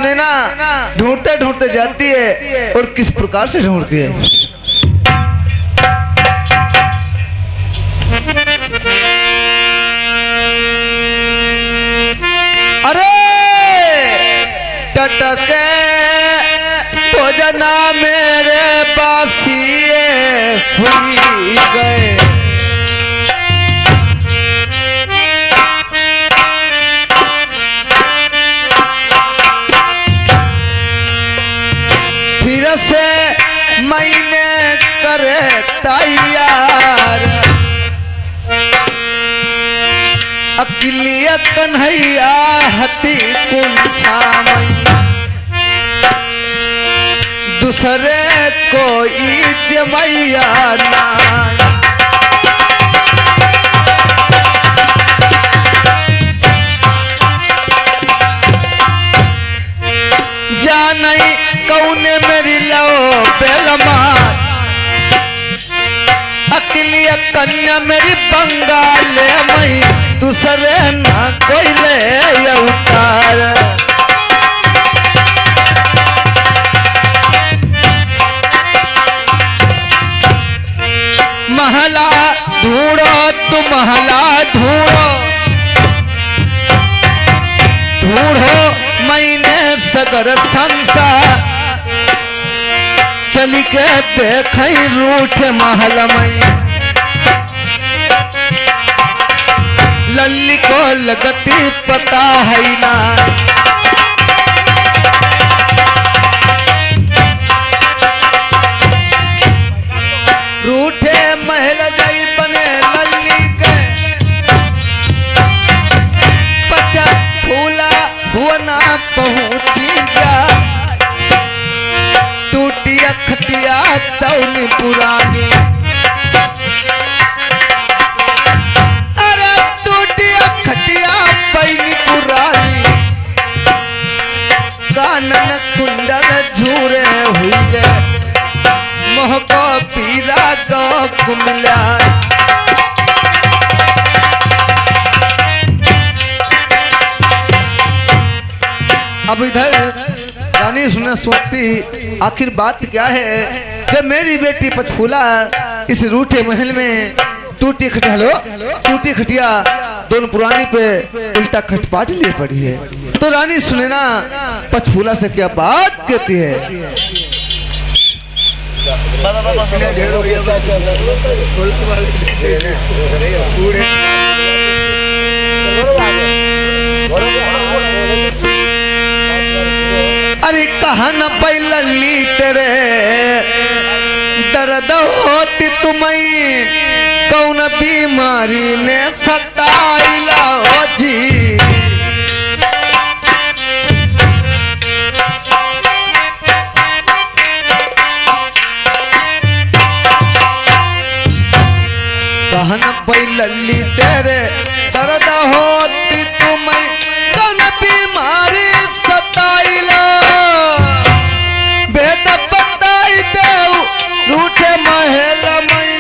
सुने ना, ढूंढते ढूंढते जाती है और किस प्रकार से ढूंढती है। अरे टटके भोजना मेरे बासिए हुई गए। फिर से मैंने करे तैयार, अकेलिया कन्हैया हती कुंछा मई, दूसरे कोई जमैया ना। जाने कौने मेरी लो बेलमा, अकेलिया कन्या मेरी बंगाल मई, दूसरे ना कोई ले उतार। महला ढूंढो तू महला ढूंढो, ढूंढो मैंने सगर संसार, चली के देख रूठ महल में। लल्ली को लगती पता है ना, रूठे महल जाई बने लल्ली के, पचा फूला भुवना पहुंची जा, टूटी खटिया तौनी पुरानी। अरे टूटी खटिया पैनी पुरानी, कानन कुंडल झूरे हुई गए, मोह को पीरा को मिला। अब इधर रानी सुने सोचती आखिर बात क्या है कि मेरी बेटी पचफूला इस रूठे महल में टूटी खटिया, लो टूटी खटिया दोनों पुरानी पे उल्टा खटपाट लिए पड़ी है। तो रानी सुने ना पचफूला से क्या बात कहती है। अरे कहा न पैलली तेरे दर्द होती तुम्हें, कौन बीमारी ने सताइला हो जी। कहा न पैलली तेरे दर्द होती तुम्हें, कौन बीमारी सताइला, भेद बताई देव रूठे महल में,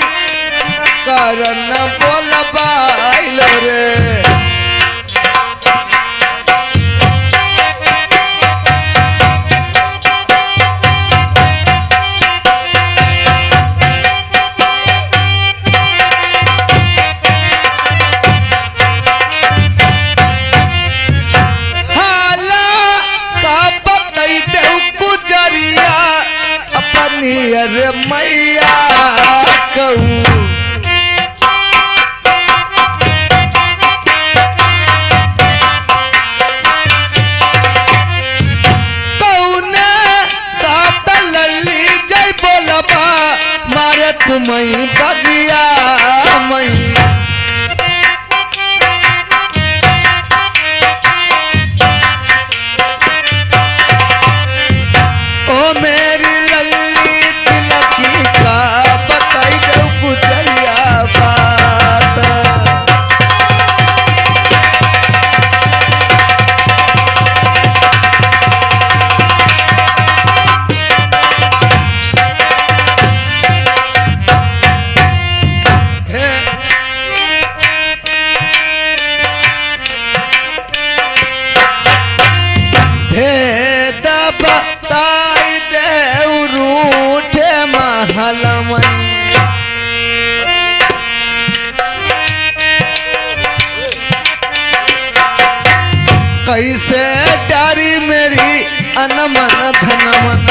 कारण बोल बाइल रे। अरे मैया कहूँ कौने काता लल्ली जय बोलबा, मारे तुम्हें बगिया मई। ओ मेरी बताई दे रूठे महल में कैसे डारी मेरी अनमन धनमन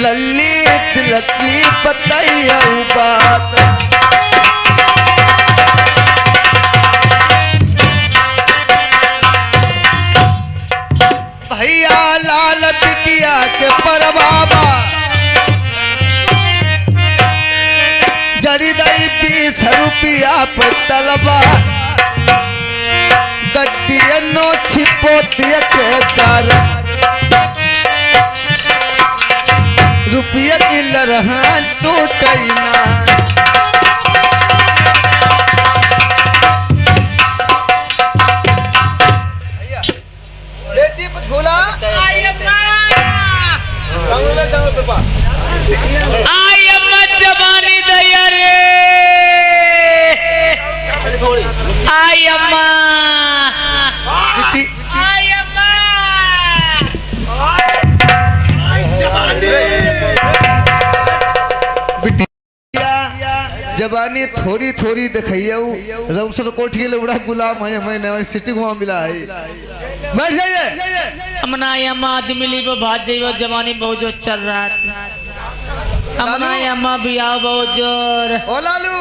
लल्ली तिलकी बताइया बात भैया लाल बिटिया के पर बाबा जरी दई 20 रुपया पर तलबा गड्डियनो छिपोतिया के कर रुपया की लरहा टूटना बेटी पछोला आई अम्मा जवानी दया रे आई अम्मा बेटी आई अम्मा जवानी थोड़ी थोड़ी दिखाइए रमसर कोठी ले उड़ा गुलाम है मैं नवा सिटी घुमा मिला है बैठ जाइए अमना अम्मा आदमी ली वो भाज जाइए जवानी बहुत जोर चल रहा था अमना अम्मा भी आओ बहुत जोर ओ लालू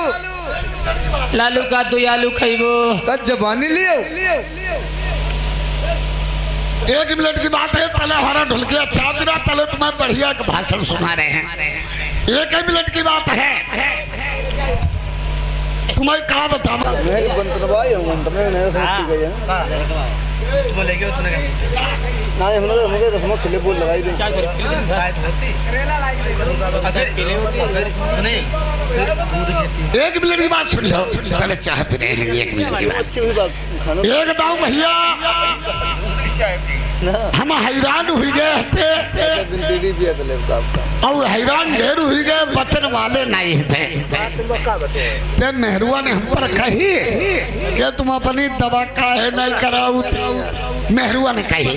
लालू का दो आलू खाइबो कद जवानी लियो 1 मिनट की बात है तले हमारा ढुलकिया चाप गिरा तले तुम्हें बढ़िया का भाषण सुना रहे हैं 1 मिनट की बात है तुम्हें कहा बताऊं मुझे बोल लगाई 1 मिनट की बात सुनियो पहले चाय पी रहे हैं 1 मिनट की बात एक दाऊ भैया हम हैरान हुई गए थे और हैरान ढेर हुई गए बचन वाले नहीं थे मेहरुआ ने हम पर कही कि तुम अपनी दवा काहे नहीं कराऊ मेहरुआ ने कही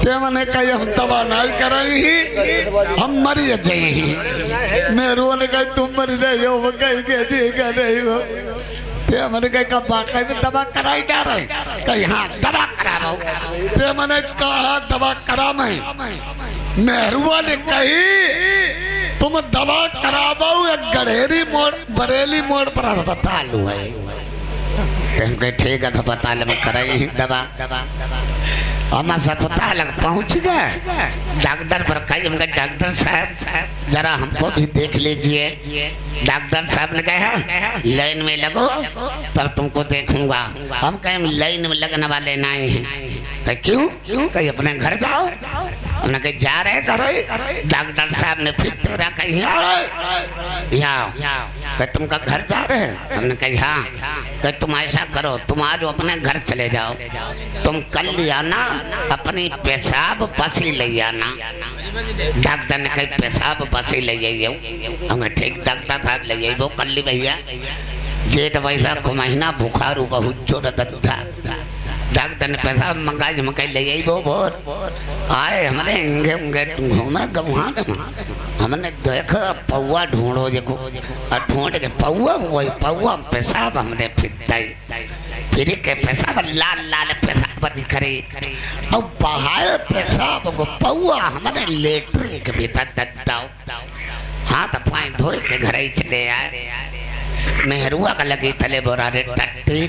ते मैंने कही हम दवा नहीं कराई हम मरी जाए मेहरुआ ने कही तुम मरी रही हो कही के देगा नहीं हो ते मैंने कहा बाकाई में दवा कराई जा रहे कहीं हाँ दवा करा रहा हूँ ते मैंने कहा दवा करा मैं मेहरुआ ने कही तुम दवा कराओ एक गढ़ेरी मोड़ बरेली मोड़ पर अस्पताल हुआ है ठीक है अस्पताल में कराई दवा हम अस्पताल पहुंच गए डॉक्टर पर कही हमने डॉक्टर साहब जरा हमको भी देख लीजिए डॉक्टर साहब ने कहा लाइन में लगो तब तुमको देखूंगा हम कहें लाइन में लगने वाले नहीं हैं क्यों कहीं अपने घर जाओ हमने कहीं जा रहे घर डॉक्टर साहब ने फिर तेरा कहीं यहाँ तुमका घर जा रहे हमने कही हाँ कहीं तुम ऐसा करो तुम आज अपने घर चले जाओ तुम कल ले आना अपनी पेशाब पसी ले आना डॉक्टर ने कही पेशाब पसी ले जाइयो हमें ठीक डॉक्टर साहब ले जाइए कल भैया जेठ वैसा को महीना बुखार बहुत जोर दद्दा डॉक्टर ने पेशाब मंगाई मकई ले जाइए बहुत आए हमारे इंगे उंगे घूमे गवा हमने देखा पौवा ढूंढो देखो और ढूंढ के पौवा वही पौवा पेशाब हमने फिर के पेशाब लाल लाल पेशाब दिख रही और बहाए पेशाब को पौवा हमने लेटरिन के भीतर दद्दाओ हाथ पाए धोए के घर ही चले आए मेहरुआ का लगी तले बोरा रे टट्टी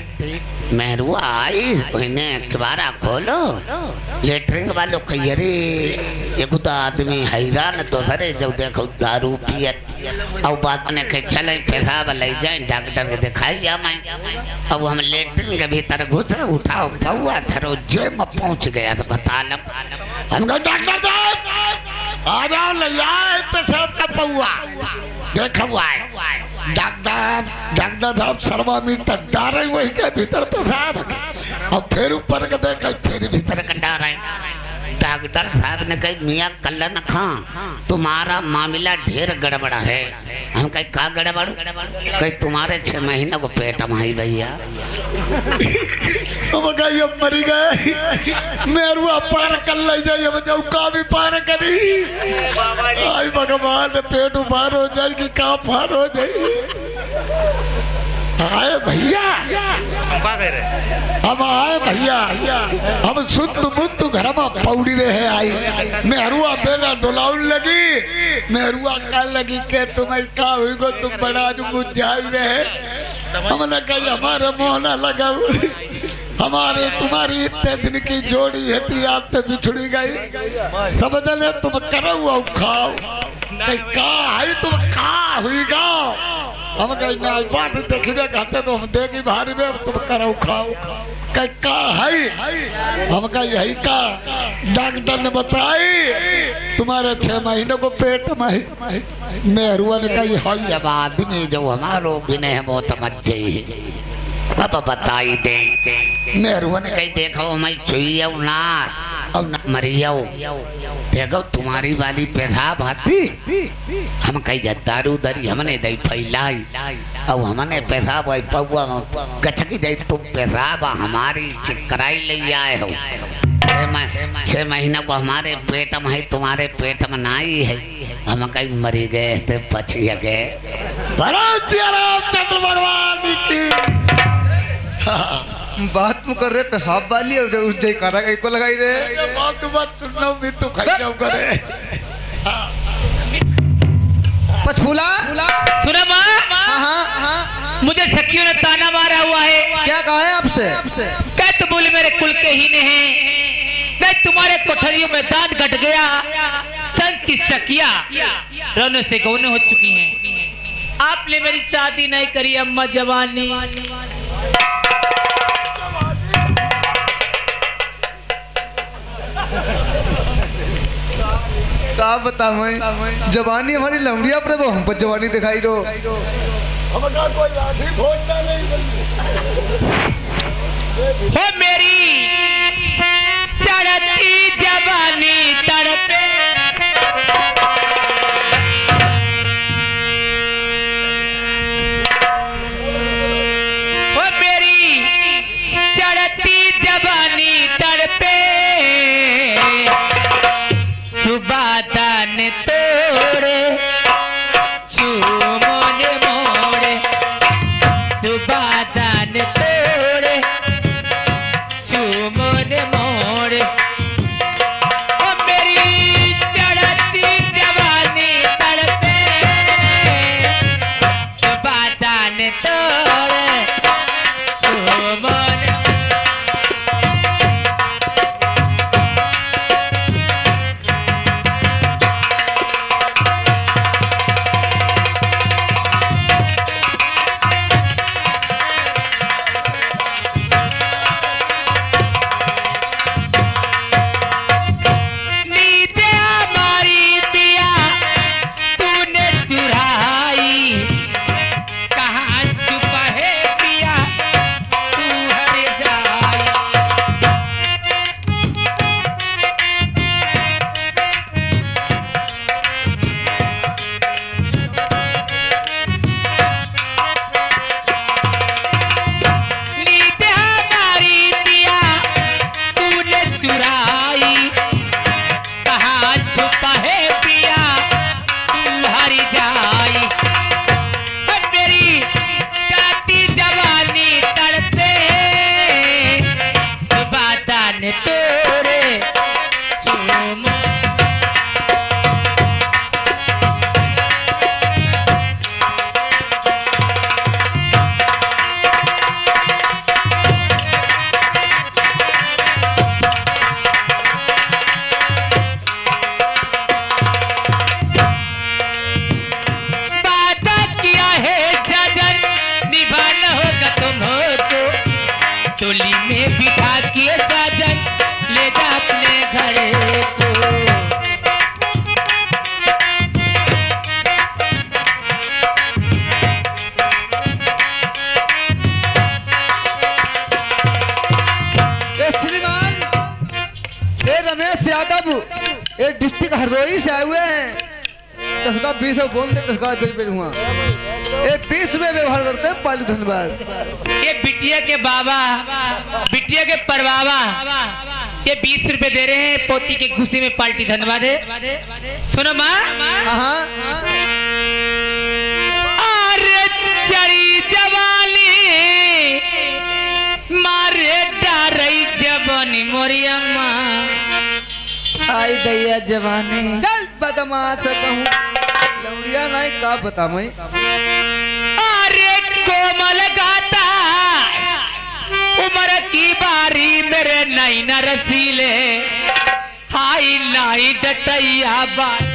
मेहरुआ आई उन्हें किबारा खोलो लेटरिंग वालों कहिए ये खुद आदमी हैरान तो सरे जब देखो दारू पियत और बात ने के चले पेशाब ले जाए डॉक्टर के दिखाई मैं अब हम लेटरिन के भीतर घुसे उठाओ पौआ थरो जेब में पहुंच गया तो बता लो हम कहे डॉक्टर साहब आ जाओ ले आए पेशाब का पौआ देखा हुआ है डॉक्टर साहब थर्मामीटर डारे वही के भीतर पेशाब और फिर ऊपर के देखा फिर भीतर का डारे डॉक्टर साहब ने कही मियाँ कल्लन खां तुम्हारा मामला ढेर गड़बड़ा है। हम कही का गड़बड़? कही तुम्हारे 6 महीने को पेट माई भैया। हम कही अब मरी गए मेरुआ पार कर ले जाइए बजाऊ का भी पार करी। आई भगवान पेट पार हो जाएगी का पार हो जाएगी। आए भैया हम आए भैया हम शुद्ध बुद्ध घर में पौड़ी रहे आई मेहरुआ बेला डोलाउन लगी। मेहरुआ कह लगी के तुम्हें का हुई गो तुम बड़ा बुझ जाई रहे। हमने कही हमारे मोह न लगा हमारे तुम्हारी इतने दिन की जोड़ी है याद से बिछड़ी गई। समझ ले तुम करो हुआ खाओ का है तुम का हुई गाओ। हम कहीं मैं बात देखिए कहते तो हम देगी भारी में तुम करो खाओ कहीं का है। हम कहा यही का डॉक्टर ने बताई तुम्हारे 6 महीने को पेट में। मेहरुआ ने कहा अब आदमी जो हमारो बिने है वो समझ जाइए अब बताई दे। मेहरुआ ने कही देखो मैं छुई ना अब न मरियो देखो तुम्हारी वाली पेशाब आती। हम कही दारू दरी हमने दई फैलाई अब हमने पेशाब पौआ गचकी दई तुम पेशाब हमारी चिकराई ले आए हो। 6 महीना को हमारे पेट में है तुम्हारे पेट में नाई है। हम कहीं मरी गए थे बची गए। चंद्र भगवान की बात तू कर रहे पेशाब वाली और उज्जै करा को लगाई रे बात सुनना भी तू खाई करे। पछूला सुना माँ हाँ मुझे सखियों ने ताना मारा हुआ है। क्या कहा है आपसे? कह तो बोले मेरे कुल के ही ने हैं। कह तुम्हारे कोठरियों में दांत घट गया संग की सखिया रोने से गौने हो चुकी हैं। आपने मेरी शादी नहीं करी अम्मा जवानी। का बता मैं जवानी हमारी लमड़िया पर वो हम पर जवानी दिखाई दो। हो मेरी चढ़ती जवानी तड़पे हो मेरी चढ़ती जवानी तड़पे सुबह दान तोड़े चूमोने मोड़े सुबह दान तोड़े चूमोने मोड़े ये डिस्ट्रिक्ट हरदोई से आए हुए हैं। दस का 20 बोल दे, 10 का 20 हुआ। ये 20 में व्यवहार करते हैं। पाली धन्यवाद। ये बिटिया के बाबा, बिटिया के परबाबा ये 20 रुपए दे रहे हैं। पोती के खुशी में पार्टी। धन्यवाद है। सुनो माँ, हाँ अरे चढ़ी जवानी मारे डारई जवानी मोरी अम्मा। आई दैया जवानी चल बदमाश कहूँ लौड़िया नहीं का बता मैं। अरे कोमल गाता उम्र की बारी मेरे नैना रसीले हाई लाई डटैया बात।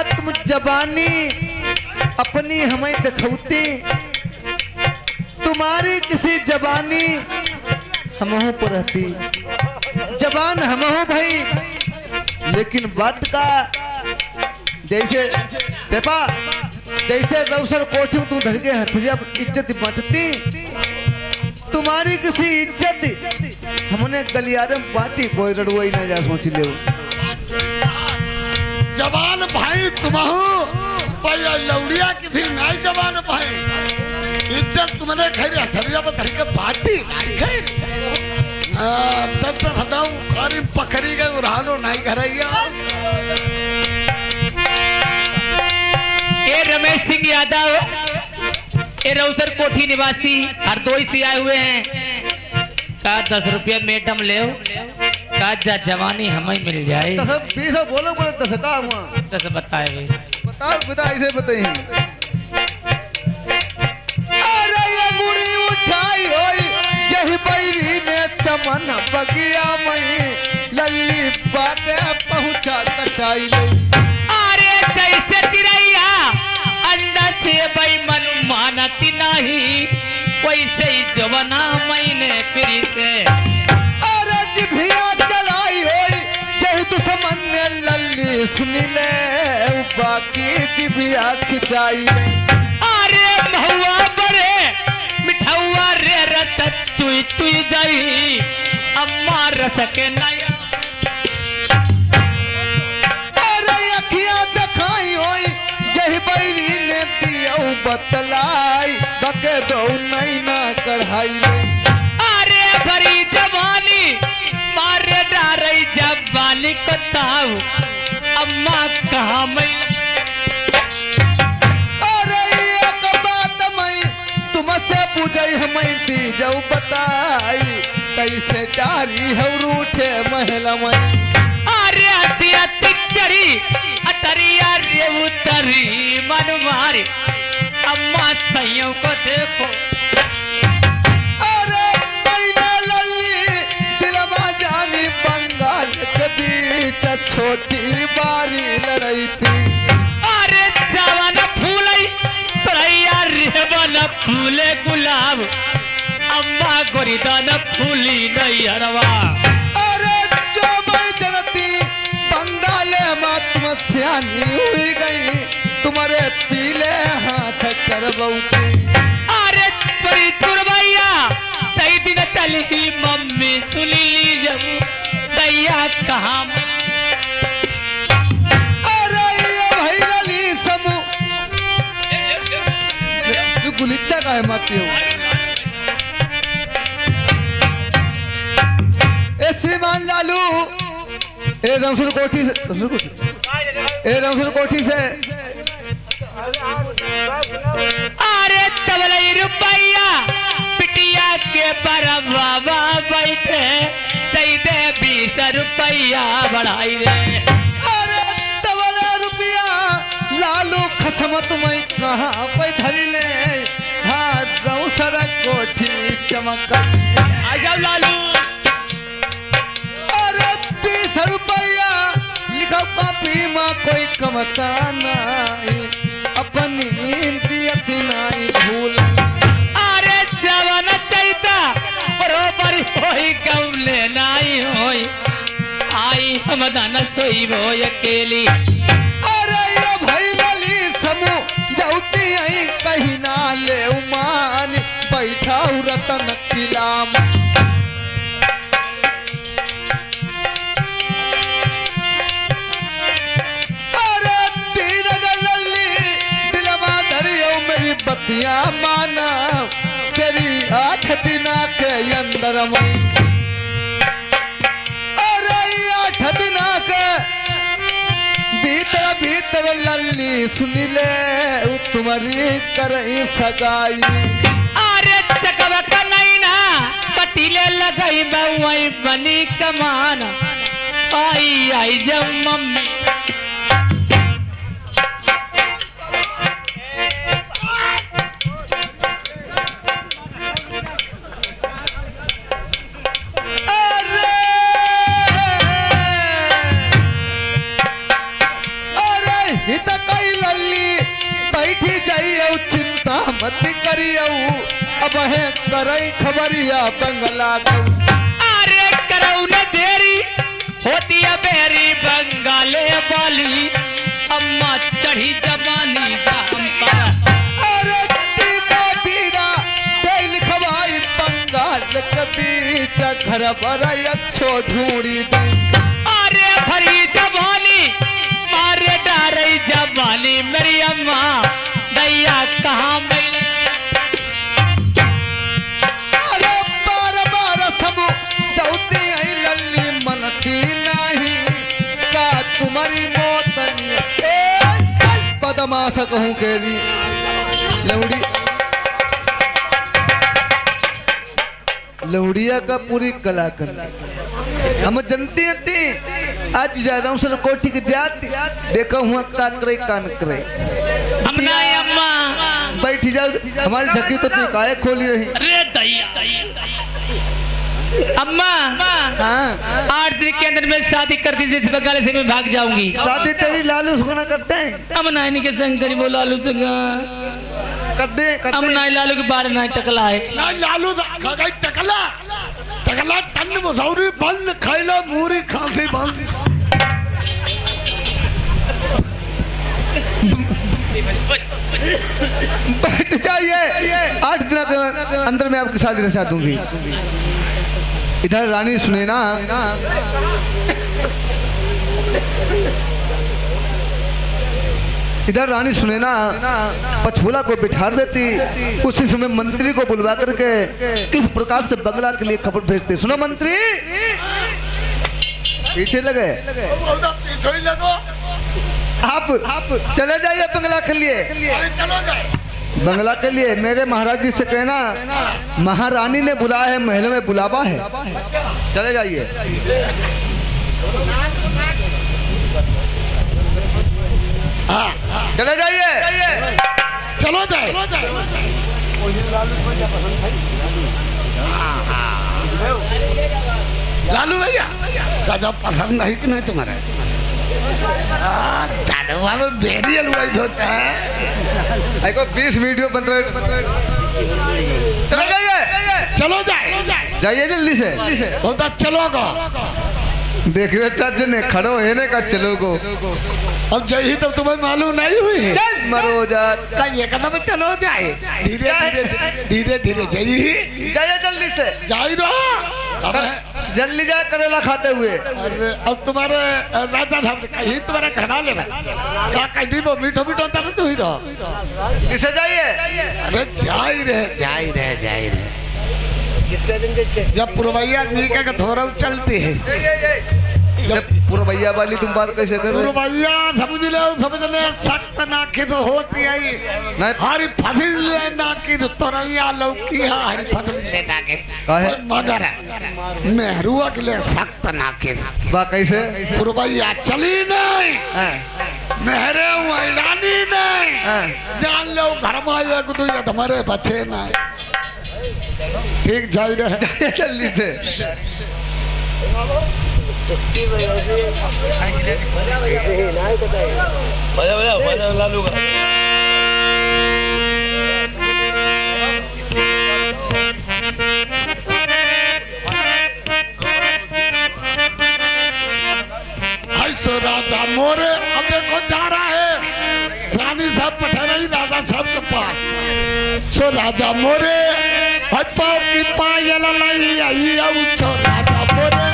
तुम जबानी अपनी हमें दिखौती, तुम्हारी किसी जबानी हमहों पर रहती। जबान हमहों भाई, लेकिन बात का जैसे पेपा जैसे रौसर कोठी में तू धर के हथिया इज्जत बांटती, तुम्हारी किसी इज्जत हमने गलियारे में बाती कोई रड़ुई ना जा सोच ले। जवान भाई तुम पर लौड़िया की भी नहीं जवान भाई। इज्जत तुमने खैर हथरिया पर धर के बाटी खैर तब बताऊं खाली पकड़ी गए उड़ानो नहीं घरैया। ये रमेश सिंह यादव ये रौसर कोठी निवासी हरदोई से आए हुए हैं। का 10 रुपया मैडम ले का जवानी हमें मिल जाए। 20 बोलो बोलो 10 का हुआ 10 बताए भाई। बताओ बता ऐसे बताइए। अरे ये गुड़ी उठाई होई जही बैरी ने चमन बगिया मई लल्ली बाटे पहुंचा कटाई ले। अरे जैसे तिरैया अंडा से बेईमान मानती नहीं वैसे ही जवाना मैंने फिरी से। अरे जिभिया चलाई होई जही तू समन्ने लल्ली सुनी ले बाकी जिभिया खिंचाई ले। अरे महुआ बड़े मिठौआ रे रत चुई चुई जाई अम्मा रस के नया। अरे अखियां दिखाई होई जही बैली ने दिया बतलाई बके दो नहीं ना कढ़ाई ले। अरे भरी जवानी मारे डारई जवानी को ताऊ अम्मा कहाँ मैं। अरे एक बात मैं तुमसे पूछई हमें दी जाऊ बताई कैसे जारी है रूठे महला में। अरे हथिया चढ़ी अतरिया रे उतरी मन मारे अम्मा सैयों को देखो। अरे मैंने लल्ली दिलवा जानी बंगाल के बीच छोटी बारी लड़ई थी। अरे जवान फूलई तोरैया रेबन फूले गुलाब अम्मा गोरीदान फूली नहीं हरवा। अरे जो मैं जनती बंगाले में तुम सियानी हुई गई तुम्हारे पीले हाथ करबौती। अरे परी तुरबैया सही दिन चली मम्मी सुनी ली जब दैया कहाँ। अरे ये भाई गली समूह गुलिच्चा का है माती हो। ए श्रीमान लालू ए रमसुर कोठी से रमसुर कोठी से अरे तबलई रुपैया पिटिया के पर बाबा बैठे दई दे 20 रुपैया बढ़ाई रे। अरे तबले रुपया लालू खसमत में कहाँ पे धरी ले हाथ रमसुर कोठी चमक। आ जाओ लालू। अरे 20 रुपया लिखो कॉपी में कोई कमता नहीं अपनी हम दाना सोई वो अकेली। अरे ये भाई लली समूह जौती आई कहीं ना ले उमान बैठा रतन किलाम। अरे धीरज लली दिलवा धरियो मेरी बतिया माना तेरी 8 दिना के अंदर में। अरे 8 दिना के भीतर भीतर लल्ली सुन ले तुम्हारी करई सगाई। अरे चकवा का नहीं ना पटीले लगाई बउई बनी कमान। आई आई जब मम्मी बैठी जाइयो चिंता मत करियो अब है करई खबरिया बंगला को। अरे करऊ न देरी होती है बेरी बंगाले वाली अम्मा चढ़ी जवानी का हम पर। अरे टीका बीरा तेल खवाई बंगाल कदी चखर पर अच्छो ढूंढी दी। अरे भरी जवानी मारे डारई जवानी मेरी अम्मा दैया कहाँ मिले। अरे बार बार सब जौती आई लल्ली मनती नहीं का तुम्हारी मौतन बदमाश कहूँ के लिए लौड़ी लौड़िया का पूरी कला कर हम जनती आज जा रहा हूँ सर कोठी के जाती देखा हुआ कान करे हम ना अम्मा बैठ जाओ हमारी झकी तो अपनी काय खोली रही। अरे दैया अम्मा हाँ 8 दिन के अंदर मैं शादी कर दी जिस बंगाल से मैं भाग जाऊंगी। शादी तेरी लालू सुगना करते हैं हम नानी के संग करी वो लालू संग हम नाई लालू के बारे ना टकला है ना लालू खगाई टकला टकला टन मसौरी बंद खैला मूरी खांसी बंद। बैठ जाइए 8 दिन के अंदर मैं आपकी शादी रचा दूंगी। इधर रानी सुने ना इधर रानी सुने ना पछोला को बिठा देती उसी समय मंत्री को बुलवा करके किस प्रकार से बंगला के लिए खबर भेजते। सुनो मंत्री पीछे लगे पीछे ही लगो आप चले जाइए बंगला के लिए। चलो जाए बंगला के लिए मेरे महाराज जी से कहना महारानी ने बुलाया है महल में बुलावा है चले जाइए। चले जाइए चलो जाए लालू भैया गजब पसंद नहीं कि नहीं तुम्हारे दादा बाबू बेरी हलवाई होता है। 20 वीडियो बन रहे चले जाइए चलो जाए जाइए जल्दी से। बोलता चलो गो देख रहे चाचा ने खड़ो है ने का चलो गो अब जय तब तुम्हें मालूम नहीं हुई चल मरो जा का ये कदम चलो जाए धीरे धीरे धीरे जय जाइए जल्दी से जाई रहो अब जल्दी जाए करेला खाते हुए। अरे अब तुम्हारे राजा साहब कहीं तुम्हारा घड़ा ले क्या कह दी वो मीठो मीठो तर तू ही रहो किसे जाइए अरे जाई रहे जब पुरवैया नी का थोड़ा चलती है जब पुरवैया वाली तुम बात कैसे कर रहे हो? पुरवैया समझ ले सख्त नाखी तो होती आई नहीं हरी फसिल ले नाखी तो तोरैया लौकी हरी फसिल ले नाखी काहे? मगर मेहरुआ के लिए सख्त नाखी बा कैसे पुरवैया चली नहीं हाँ, मेहरे वैरानी नहीं हाँ। जान लो घर में एक दो तुम्हारे बच्चे ना ठीक जाई रहे जाइए जल्दी से। सो राजा मोरे पाँव की पायल लाई आई आऊ सो राजा मोरे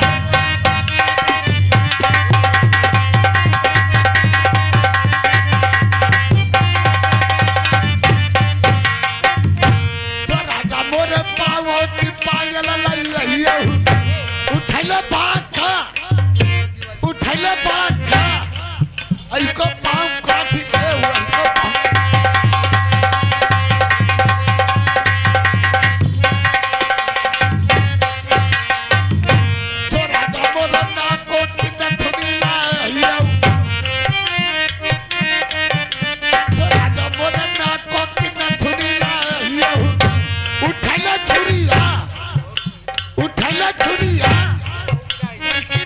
सो राजा मोरे पाँव की पायल लाई आई आऊ उठैले बाका ऐको पाँव काटी के ऐको सो राजा मोरे ना कोटी न थुनीला हियाऊ सो राजा मोरे ना कोटी न थुनीला हियाऊ उठैले छुरिया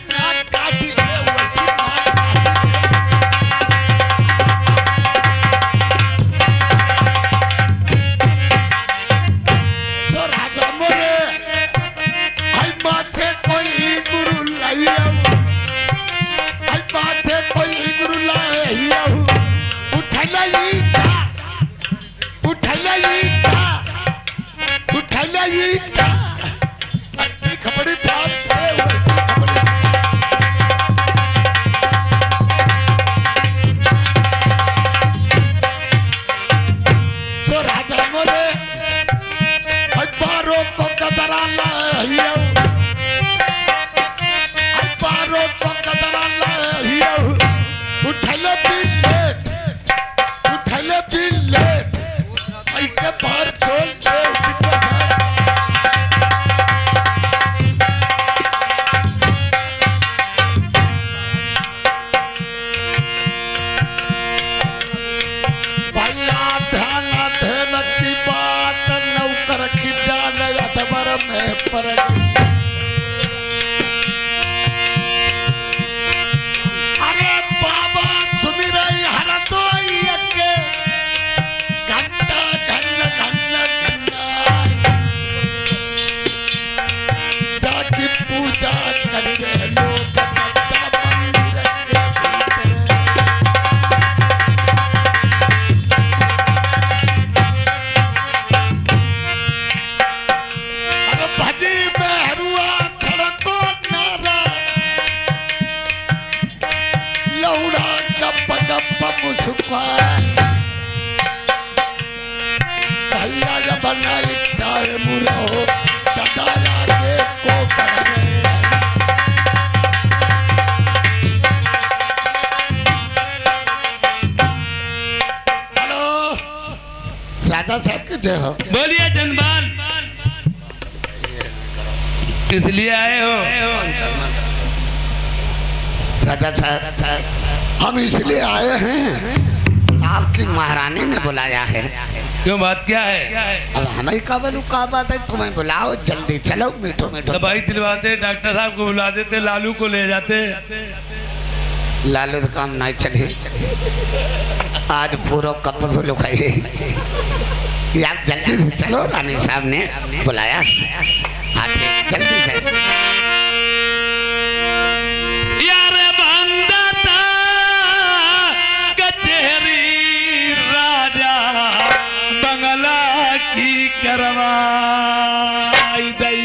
ना काटी के खबड़ी प्राप्त सो राजा मोरे बारो को कदरा लाहियो बारो को कदरा लाहियो उठले भी लेट आई के बाहर छोड़ दे में पर अरे बाबा सुमिरई हर तो के घंटा जाके पूजा कर रहे लोग भैया जब बनाई टाए मुरो दादा के को करने हेलो राजा साहब की जय हो। बोलिए जनबान, किस लिए आए हो? राजा साहब हम इसलिए आए हैं, आपकी महारानी ने बुलाया है। क्यों, बात क्या है? अब हमें का बोलूं का बात है, तुम्हें बुलाओ जल्दी चलो, मीठो मीठो दवाई दिलवाते, डॉक्टर साहब को बुला देते, लालू को ले जाते। लालू तो काम नहीं चले, आज पूरा कप धुलो खाइए। यार जल्दी से चलो, रानी साहब ने बुलाया। हाँ ठीक, जल्दी से। यार बंदता कचहरी राजा बंगला की करवाई दई।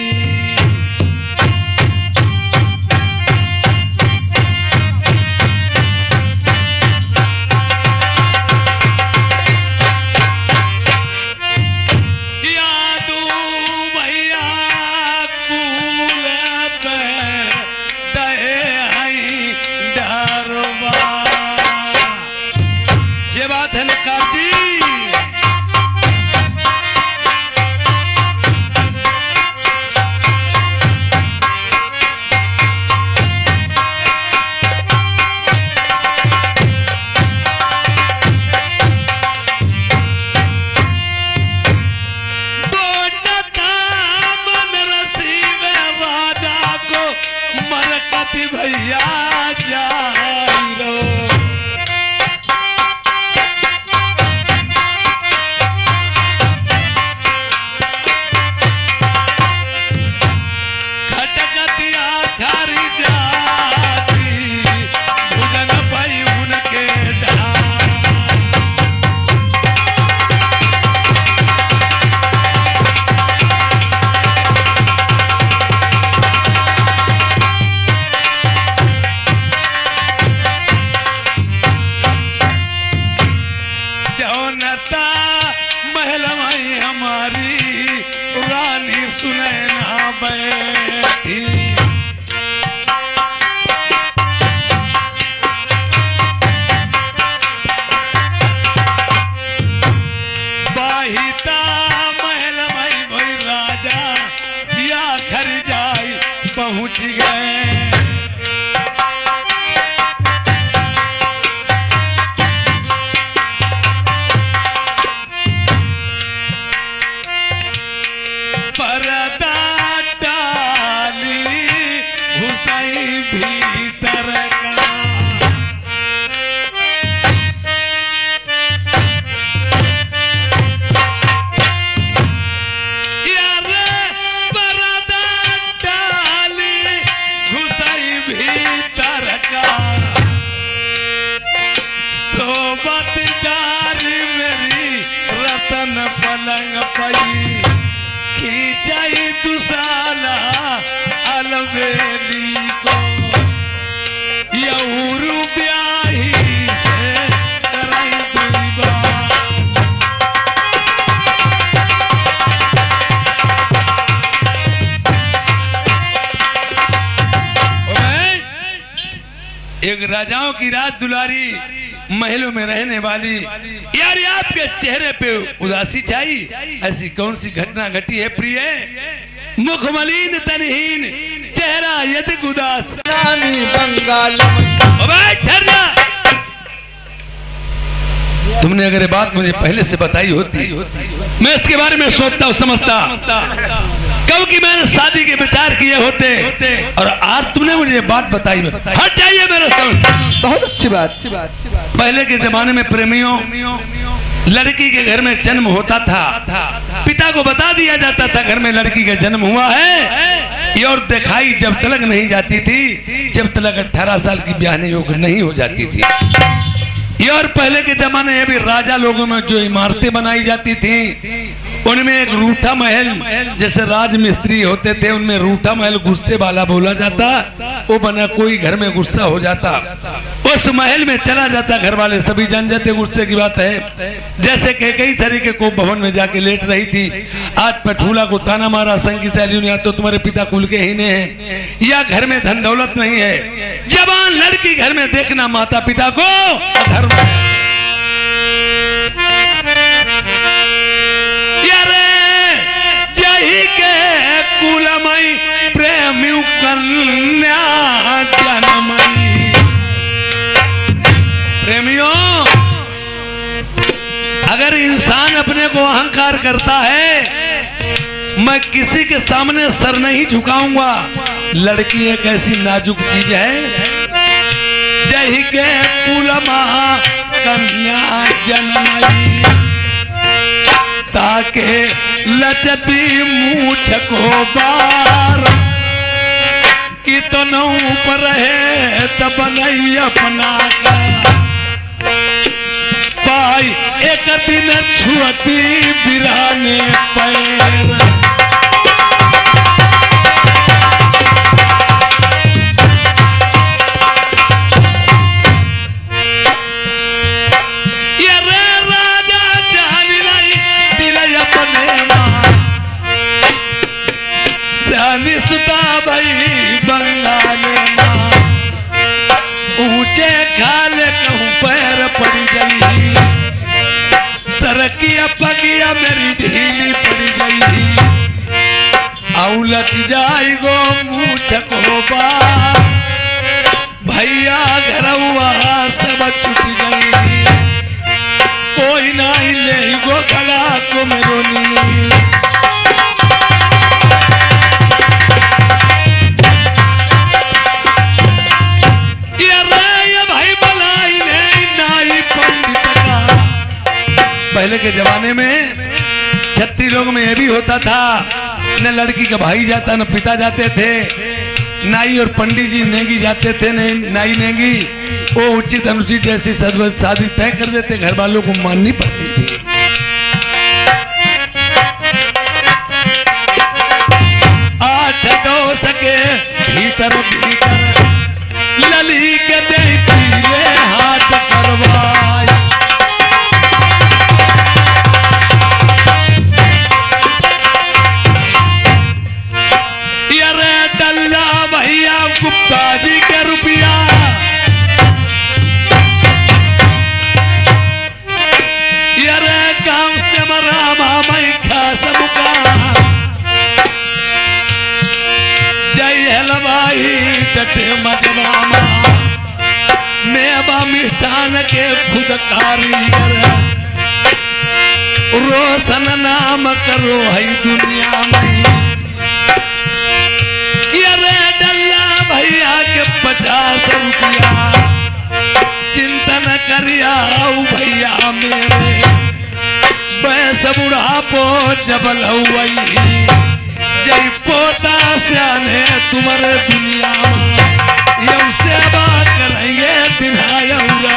बाहिता महल में हमारी रानी सुनैना बैठी। बाहिता महल में भाई राजा या घर जाई पहुंच गए। पर्दा डाली हुसैन भीतर का यार, पर्दा डाली हुसैन भीतर का सोबतदार मेरी रतन पलंग पई खींचाई दुसाला अलवेली को यौरू ब्याही से कराई दुई बार। एक राजाओं की राज दुलारी महलों में रहने वाली यार, आपके चेहरे पे उदासी छाई, ऐसी कौन सी घटना घटी है प्रिय? मुख मलिन तनहीन चेहरा यदिक उदास। रानी बंगाल ठहर जा। तुमने अगर ये बात मुझे पहले से बताई होती, मैं इसके बारे में सोचता और समझता, कब की मैंने शादी के विचार किए होते, और आज तुमने मुझे ये बात बताई। हट जाइए मेरे सामने। बहुत अच्छी बात। पहले के जमाने में प्रेमियों, लड़की के घर में जन्म होता था, पिता को बता दिया जाता था घर में लड़की का जन्म हुआ है, ये और दिखाई जब तलक नहीं जाती थी, जब तलक 18 साल की ब्याहने योग्य नहीं हो जाती थी। ये और पहले के जमाने में भी राजा लोगों में जो इमारतें बनाई जाती थी, उनमें एक रूठा महल, जैसे राजमिस्त्री होते थे, उनमें रूठा महल गुस्से वाला बोला जाता, वो बना कोई घर में गुस्सा हो जाता, उस महल में चला जाता, घर वाले सभी जान जाते गुस्से की बात है। जैसे कि कई तरीके को भवन में जाके लेट रही थी, आज पठूला को ताना मारा संग की सहेलियों ने, तो तुम्हारे पिता कुल के हीने हैं, या घर में धन दौलत नहीं है। जवान लड़की घर में देखना माता पिता को धर्म जही के कुलमई प्रेमी कन्या जन्मई। प्रेमियों, अगर इंसान अपने को अहंकार करता है, मैं किसी के सामने सर नहीं झुकाऊंगा। लड़की एक ऐसी नाजुक चीज है, जही के कुलमा कन्या जन्मई, ताके लचती मूछ को बार, कि तो न ऊपर है तब नहीं अपना का। पाई एक दिन छुअती बिराने पैर, बंगाल माँ ऊंचे खाले कहूँ पैर पड़ गई, सरकिया पगिया मेरी ढीली पड़ गई, औलत जाई गो मूछ को बा, भैया घरवा सब छूट गई, कोई नहीं ले गो गला को मेरो नी। पहले के जमाने में छत्री लोग में यह भी होता था, न लड़की का भाई जाता न पिता जाते थे, नाई और पंडित जी नेगी जाते थे, न नाई नेगी, वो उचित अनुचित जैसी शादी तय कर देते, घर वालों को माननी पड़ती थी। आठ दो सके भीतर भीतर लली के देखी हाथ करवाई, बाटे मजमामा मेवा मिष्ठान के खुद कारीगर रोशन नाम करो है दुनिया में ये रे डल्ला भैया के 50 रुपया चिंतन करिया भैया मेरे बैस बुढ़ापो जबल हुई जय पोता सियाने तुम्हारे दुनिया ये सेवा करेंगे दिनायौरा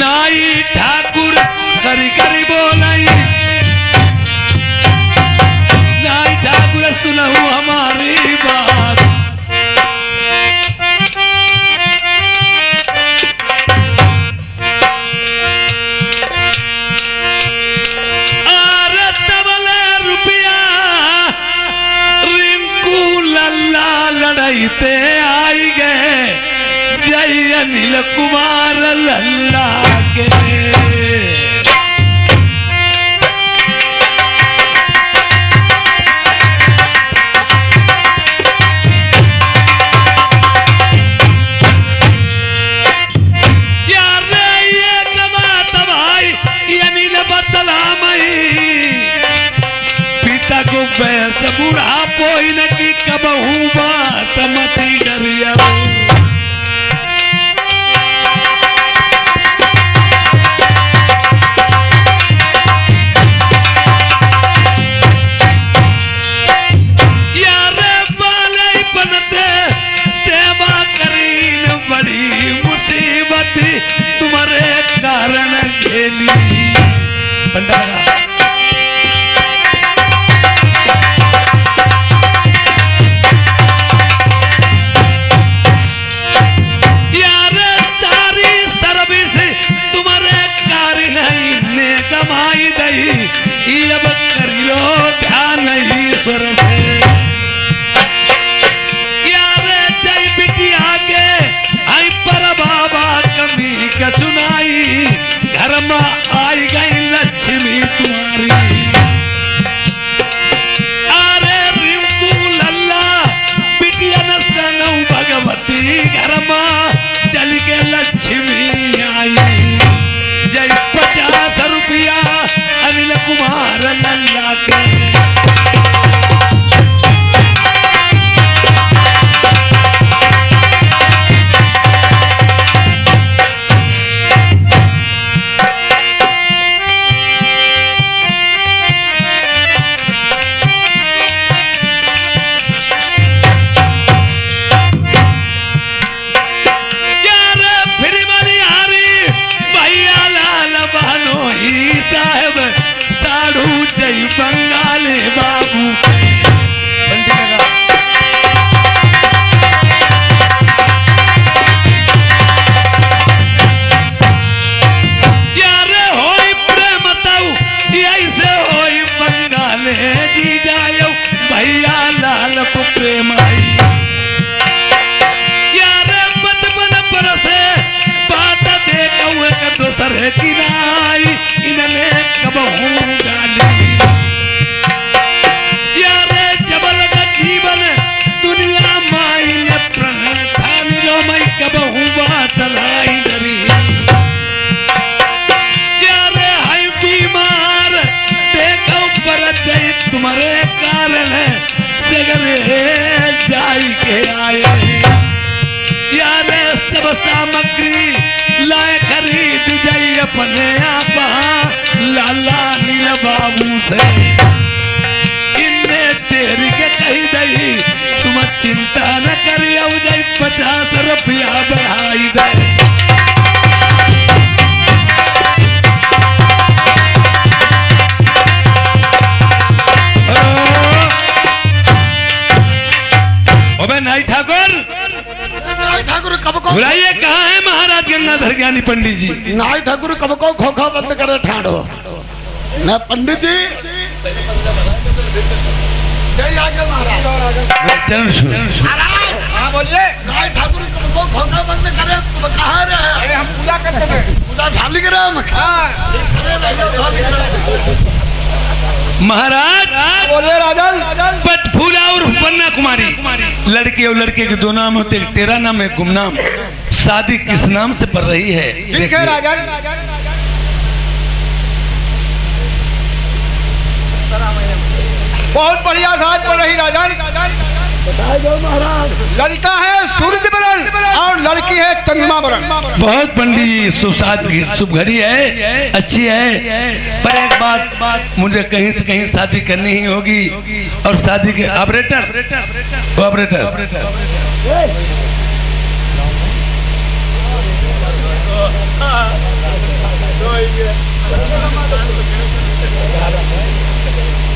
नाई ठाकुर करी करी बोलाई नाई ठाकुर सुनहु हमारी बात अरे तबले रुपया रिंकू लल्ला लड़ाईते आई गए जय अनिल कुमार लल्ला के पिता को बैस बुढ़ा पोई न की कबहू बात मती डरिया यारे बाले बनते सेवा करीन बड़ी मुसीबत तुम्हारे कारण झेली पंडा अब करी लो ध्यान ईश्वर से यारे जय बिटिया के आई पर बाबा कमी का सुनाई घर में आई गई लक्ष्मी तुम्हारी अरे रिंकू लल्ला बिटिया न सनऊ भगवती घर में चल के लक्ष्मी आई जय 50 रुपया अनिल कुमार लल्ला के बंगाली बाबू यारे होई प्रेम ताऊ ऐसे होई बंगाले जी जायो भैया लाल को प्रेम आई यारे बचपन पर से बात देखो एक दोसर की नाई इनने कबहू गाली जीवन दुनिया माई ने प्रण ठान लो मैं कबहू बात लाई डरी यारे है बीमार देखो पर जय तुम्हारे कारण सगरे जाई के आए यारे सब सामग्री लाए खरीद जाई अपने आपा लाला नील बाबू से तेरी के कही दई तुम चिंता न करियो जय 50 रुपया बढ़ाई दे अबे नाई ठाकुर कब को बुलाइए कहाँ है महाराज गंगाधर ज्ञानी पंडित जी नाई ठाकुर कब को खोखा बंद करे ठाड़ो ना पंडित जी जय आगे महाराज चरण छू हाँ बोलिए नाई ठाकुर हमको खोखा बंद करे, तुम कहाँ रहे? अरे हम पूजा करते थे। पूजा झाली करे हम। महाराज बोलिए राजन। पंचफूला और वन्ना कुमारी लड़के और लड़के के दो नाम होते, तेरा नाम है गुमनाम। शादी किस नाम से पड़ रही है? ठीक है राजन। बहुत बढ़िया साथ पड़ रही राजन। लड़का है सूरज बरन और लड़की है चंद्रमा बरन। बहुत पंडित जी, शुभ घड़ी है, अच्छी है, पर एक बात मुझे कहीं से कहीं शादी करनी ही होगी। और शादी के operator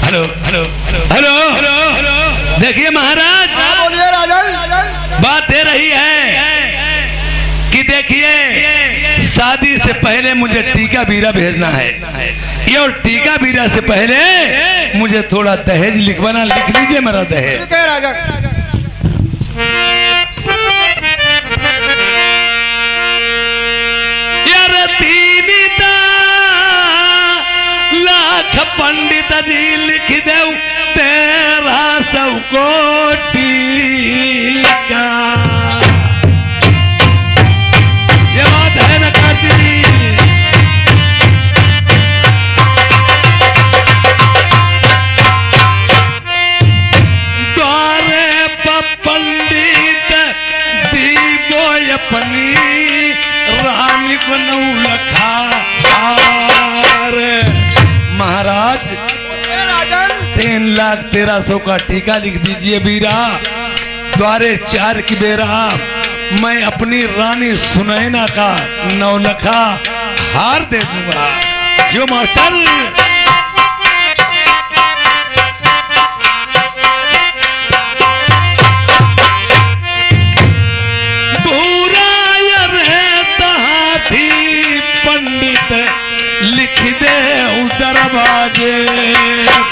hello hello hello hello, देखिए महाराज, बोलिए राजन। बात ये रही है कि देखिए शादी से पहले मुझे टीका बीरा भेजना है, ये और टीका बीरा से पहले मुझे थोड़ा दहेज लिखवाना, लिख लीजिए मेरा दहेज। ठीक है राजन। यार तीनिता लाख पंडित जी लिख दे तेरा सबको टीका। ये बात है ना कार्तिक जी? द्वारे पंडित दीबो अपनी रानी को नौ लखा। महाराज 3,13,000 का टीका लिख दीजिए बीरा, द्वारे 4 की बेरा मैं अपनी रानी सुनैना का 9 लखा हार दे दूंगा। जो मास्टर पंडित लिख दे दरवाजे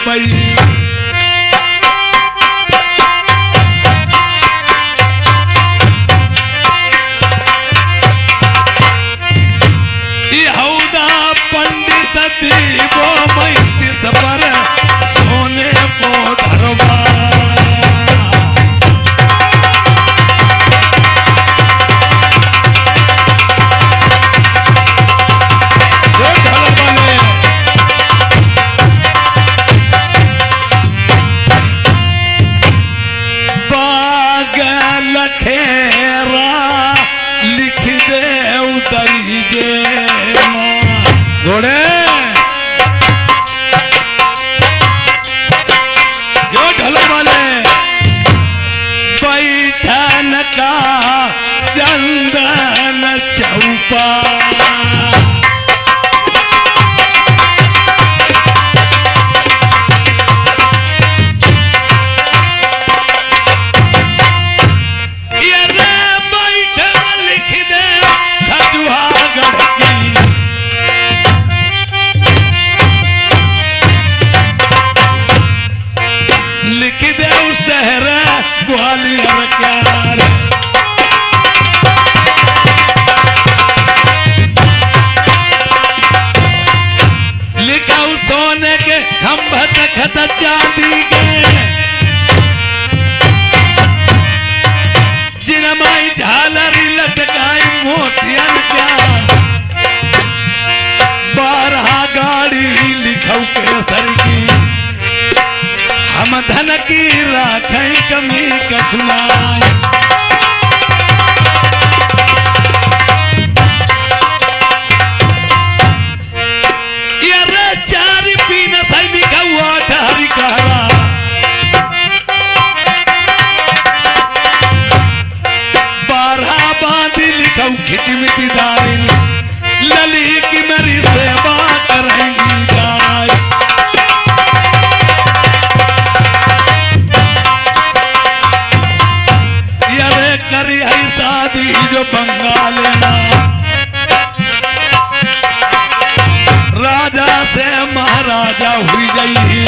पई। यहूदा पंडित दीवो मैतीस पर सोने को धरवा। घोड़े जो ढोल वाले बैठन का चंदन चौपा। सोने के खंभा तखत चांदी के जिनमाई झालरी लटकाई मोतियन का 12 गाड़ी लिखौ के सर की हम धन की राखै कमी कछुआई। खिचमिती दारिन लली की मेरी सेवा करेंगी गाय। ये करी है शादी जो बंगाल में राजा से महाराजा हुई गई।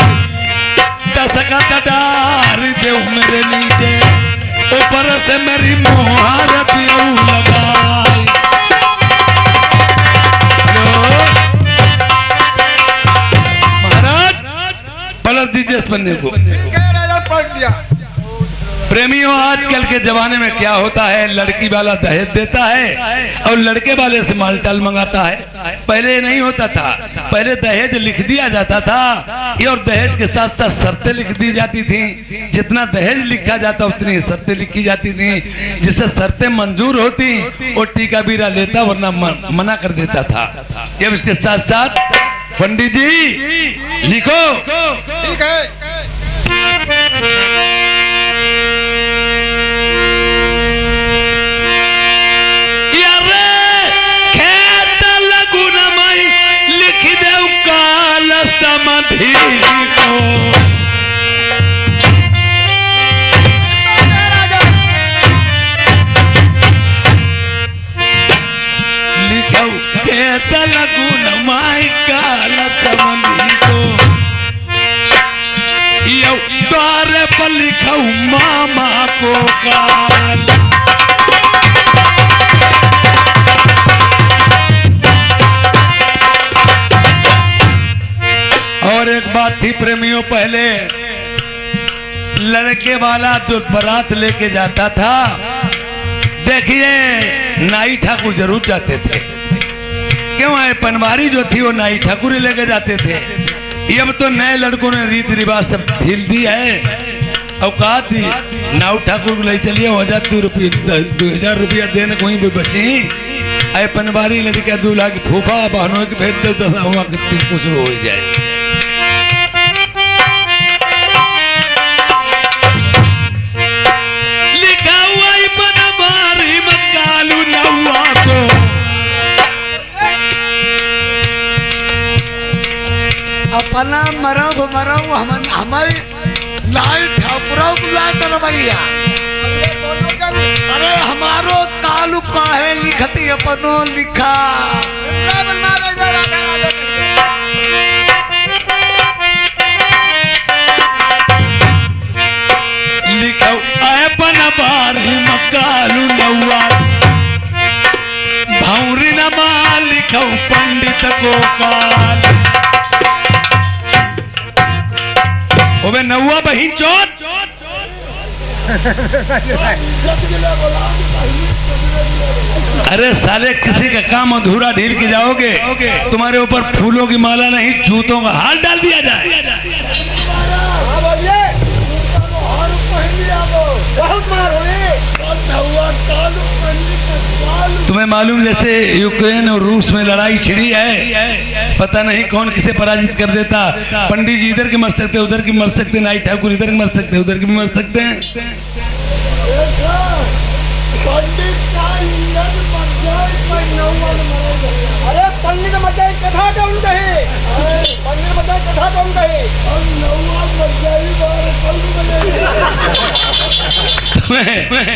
दशकत डार देव मेरे नीचे ऊपर से मेरी मुहारत यूं लगाई। हेलो महाराज, पलट दीजिए इस पन्ने को। पढ़ लिया। प्रेमियों, आजकल के जमाने में क्या होता है, लड़की वाला दहेज देता है और लड़के वाले से मालटाल मंगाता है। पहले ये नहीं होता था, पहले दहेज लिख दिया जाता था ये, और दहेज के साथ साथ शर्तें लिख दी जाती थी। जितना दहेज लिखा जाता उतनी शर्तें लिखी जाती थी। जिससे शर्तें मंजूर होती वो टीका बीरा लेता, वरना मना कर देता था। ये इसके साथ साथ पंडित जी लिखो। ठीक है। समधि को लिखो खेत लगुन माई काल समधि को, यो द्वार पर लिखो मामा को काल। और एक बात थी प्रेमियों, पहले लड़के वाला जो बारात लेके जाता था, देखिए नाई ठाकुर जरूर जाते थे। क्यों है, पनवारी जो थी वो नाई ठाकुर ही लेके जाते थे। ये अब तो नए लड़कों ने रीति रिवाज सब ढील दी है। औकात दी नाऊ ठाकुर को ले चलिए, 2,000 रुपया देने कोई भी बची। अरे पनवारी लड़का दूल्हा की फूफा बहनों के भेज दो तो वहाँ कितनी कुछ हो जाए। अपना मरो हमारी लाल ठाकुरों को लाकर भैया। अरे हमारो तालुका है लिखती अपनो लिखा। लिखो अपन बारी मकालू नौआ, भौरी नमा लिखो पंडित को काल। ओबे नौआ बहिन चोट। अरे साले, किसी का काम अधूरा ढील के जाओगे, तुम्हारे ऊपर फूलों की माला नहीं जूतों का हार डाल दिया जाए। तुम्हें मालूम जैसे यूक्रेन और रूस में लड़ाई छिड़ी है, पता नहीं कौन किसे पराजित कर देता। पंडित जी इधर के मर सकते, उधर की मर सकते, नाई ठाकुर इधर के मर सकते, उधर के भी मर सकते हैं। अरे पंडित मत कथा कौन कहे, पंडित मत कथा कौन कहे।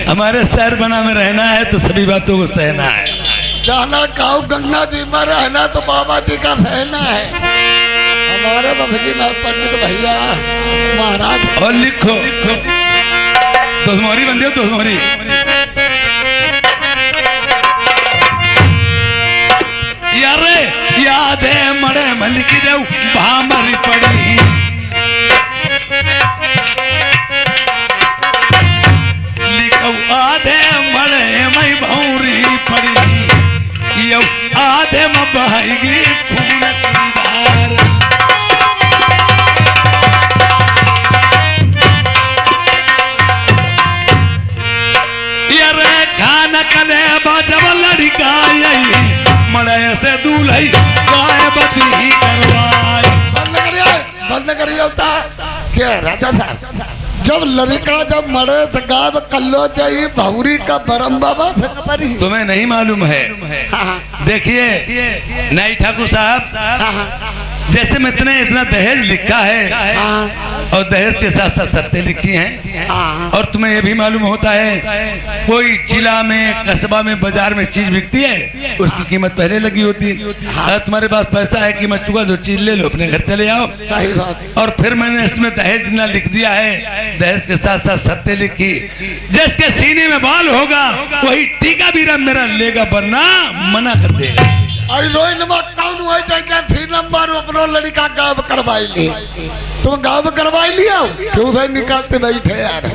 हमारे शहर बना में रहना है तो सभी बातों को सहना है। जाना गाँव गंगा जी में रहना तो बाबा जी का सहना है। हमारे बभगी में पंडित भैया महाराज। और लिखो दोस्मोरी बंदे हो, दोस्मोरी। यारे याद है मरे मलिकी देव भामरी पड़ी, लिखो आधे मरे मई भौरी पड़ी, यो आधे में बहाएगी खून की धार। यारे खाना कले बाजब लड़का यही मड़े से दूल्हे गाय बदली करवाई। बंद करिए होता क्या राजा साहब, जब लड़का जब मरे से गाय कल्लो जाई भौरी का बरम बाबा तुम्हें नहीं मालूम है। देखिए नाई ठाकुर साहब, जैसे में इतना दहेज लिखा है और दहेज के साथ साथ शर्तें लिखी हैं। और तुम्हें ये भी मालूम होता है कोई जिला में, कस्बा में, बाजार में चीज बिकती है, उसकी कीमत पहले लगी होती है। अगर तुम्हारे पास पैसा है, कीमत चुका दो, चीज ले लो, अपने घर चले जाओ। सही बात। और फिर मैंने इसमें दहेज ना लिख दिया है, दहेज के साथ साथ शर्तें लिखी। जिसके सीने में बाल होगा वही टीका भी मेरा लेगा, वरना मना कर देगा। नंबर अपनो लड़का गायब करवाई ली, तुम गायब करवाई लिया क्यों से निकालते बैठे यार।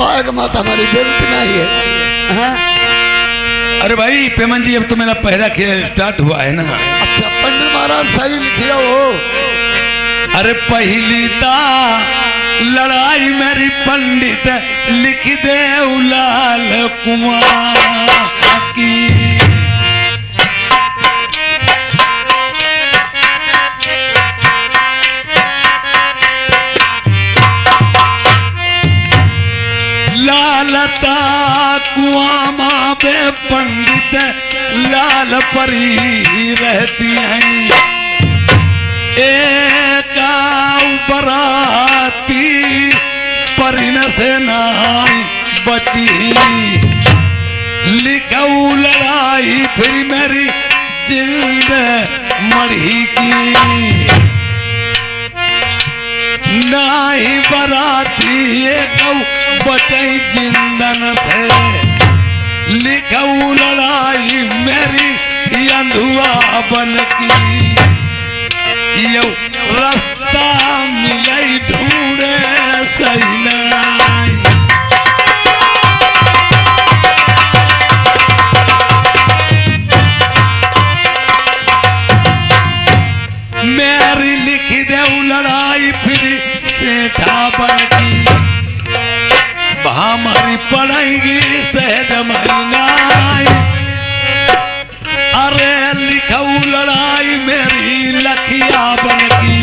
आएगा माता हमारी बेइज्जती नहीं है, हाँ? अरे भाई पेमन जी, अब तो मेरा पहला खेल स्टार्ट हुआ है ना। अच्छा पंडित महाराज सही लिखिया हो। अरे पहली ता लड़ाई मेरी पंडित लिख दे लाल कुमार की। लालता कुआमा पे पंडित लाल परी रहती हैं, एक बराती परिन से नाई बची। लिखाऊ लड़ाई फिर मेरी जिल्द मढ़ी की, नाई बराती एक बचई जिंदन थे। लिखाऊ लड़ाई मेरी अंधुआ बन की, यो रास्ता मिलई ढूंढे सही नाई। मेरी लिख दे लड़ाई फिर सेठा बन की, हमारी पढ़ेगी सहज महीनाई। अरे लिखाऊ लड़ाई मेरी लखिया बन की,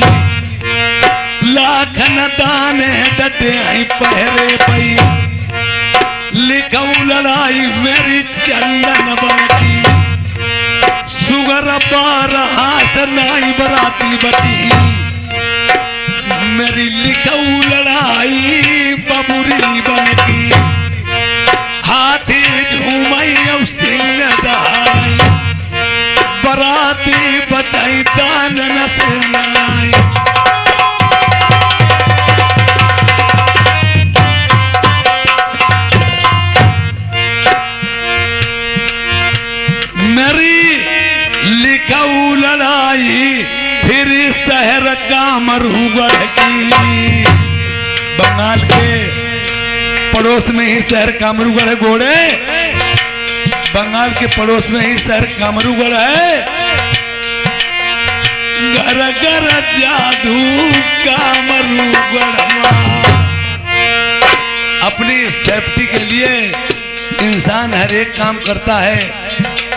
लाखन दाने डटे आई पहरे पई। लिखाऊ लड़ाई मेरी चंदन बन की, सुगर पार हाथ नाई बराती बची। मेरी लिखाऊ लड़ाई बबुरी बन की, हाथी झूमई और सिंह दहाई। बराती बचाई दान न सेनाई। मेरी लिखाऊ लड़ाई फिर शहर कामरूगढ़ की। बंगाल के पड़ोस में ही शहर कामरूगढ़ है घोड़े, बंगाल के पड़ोस में ही शहर कामरूगढ़ है। घर घर जादू कामरूगढ़। अपनी सेफ्टी के लिए इंसान हर एक काम करता है।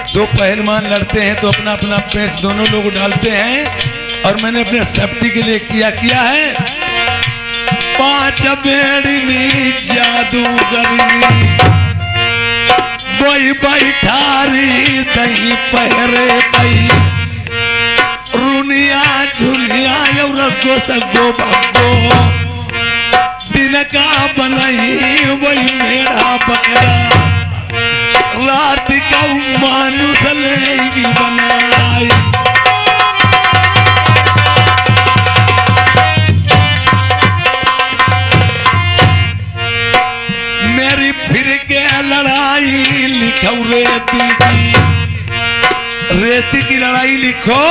दो पहलवान लड़ते हैं तो अपना अपना पेच दोनों लोग डालते हैं, और मैंने अपने सेफ्टी के लिए किया है। 5 बेड़नी जादूगरनी, कोई बैठारी दही पहरे पई। रुनिया झुलिया रगो सगो भगो, दिन का बनई वही मेरा बकरा। रात का मानुष लेगी बनाई। मेरी फिर के लड़ाई लिखो रेती की, रेती की लड़ाई लिखो।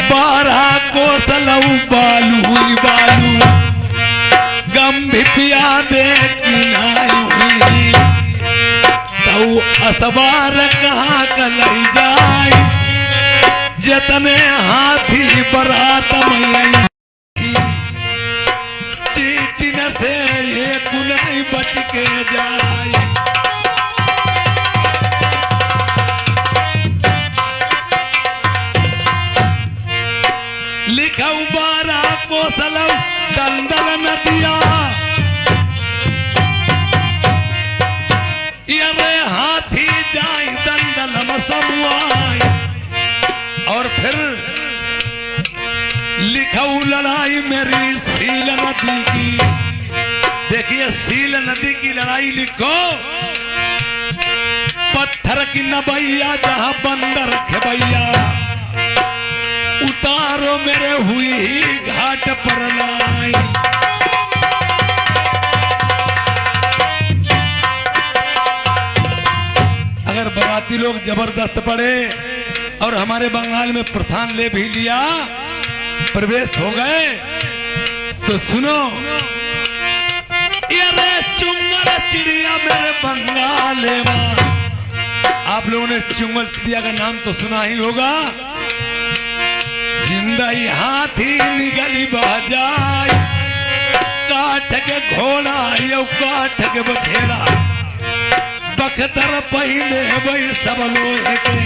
12 कोसलऊ बालू हुई बालू, गम भी पिया दे किनाई हुई। तो असबार कहाँ कलई जाए, जतने हाथी बरात में चीटिन से ये गुनाई बच के जाए। लिखऊ 12 कोसलऊ दंदल नदिया, ये हाथी जाए दंदल मसमुआई। और फिर लड़ाई मेरी सील नदी की। देखिए सील नदी की लड़ाई लिखो, पत्थर की नबैया जहां बंदर खेबैया, उतारो मेरे हुई ही घाट पर लाई। अगर बाराती लोग जबरदस्त पड़े और हमारे बंगाल में प्रधान ले भी लिया, प्रवेश हो गए, तो सुनो, ये रे चुंगल चिड़िया मेरे बंगाल में। आप लोगों ने चुंगल चिड़िया का नाम तो सुना ही होगा। जिंदा ही हाथी निगली बजाई, काठ के घोड़ा यो काठ के बछेड़ा, बख्तर पहिने वही सब लोहे के,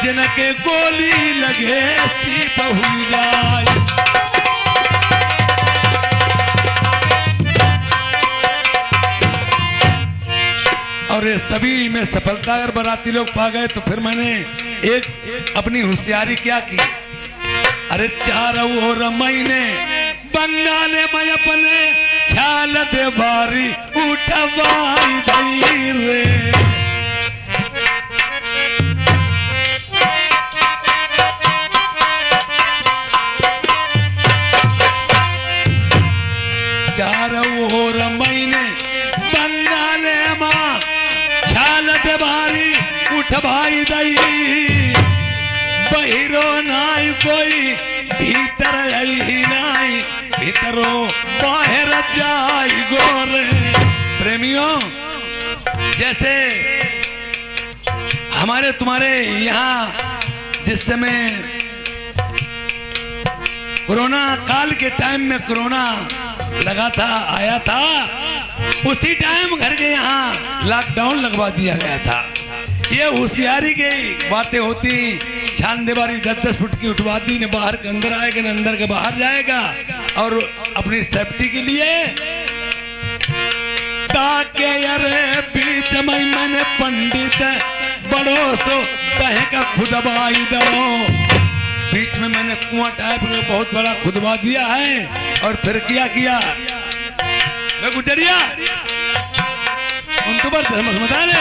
जिनके गोली लगे चीप हुई जाए। और ये सभी में सफलता अगर बाराती लोग पा गए, तो फिर मैंने एक अपनी होशियारी क्या की, अरे चारों ओर महीने बंगाले में अपने छाल दे बारी उठवाई दई रे। चारों ओर महीने बंगाले माँ छाल दे बारी उठवाई दई, बहिरो नाई कोई भीतर आई नाई, भीतरो बाहर जाई गोरे। प्रेमियों, जैसे हमारे तुम्हारे यहाँ जिस समय कोरोना काल के टाइम में कोरोना लगा था, आया था, उसी टाइम घर के यहाँ लॉकडाउन लगवा दिया गया था। ये होशियारी की बातें होती, छान दीवारी 10-10 फुट की उठवा दी, न बाहर के अंदर आएगा न अंदर के बाहर जाएगा, और अपनी सेफ्टी के लिए ताके अरे बीच में मैंने पंडित बड़ो सो कहे का खुदबाई दो। बीच में मैंने कुआं टाइप का बहुत बड़ा खुदवा दिया है, और फिर क्या किया गुजरिया उन तो बस समझा ले,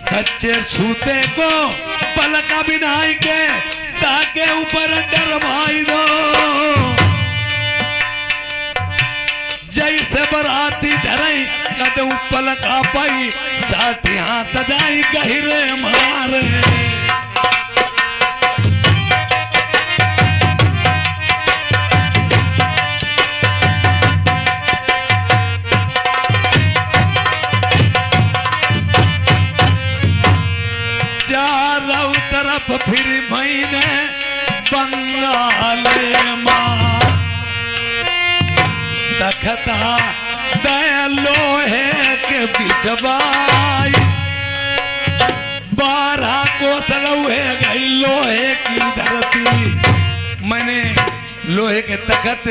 कच्चे सूते को पलका बिनाई के ताके ऊपर डरवाई दो। जैसे बराती धरई कदू पलका पाई, साथी हाथ जाई गहिरे मारे। चारों तरफ फिर महीने बंगाले माँ तखता दया लोहे के बिछवाई, 12 कोस लोहे गई लोहे की धरती। मैंने लोहे के तखत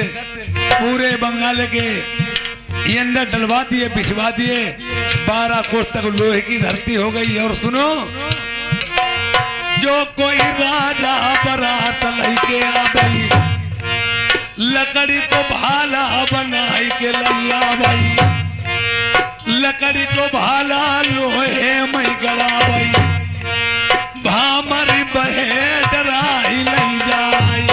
पूरे बंगाल के ये अंदर डलवा दिए, बिछवा दिए, 12 कोस तक लोहे की धरती हो गई। और सुनो, जो कोई राजा बारात लेके आ गई, लकड़ी को भाला बनाई के लैया भाई, लकड़ी को भाला लोहे में गड़ा भाई, भामरी बहे डराई लई जाई।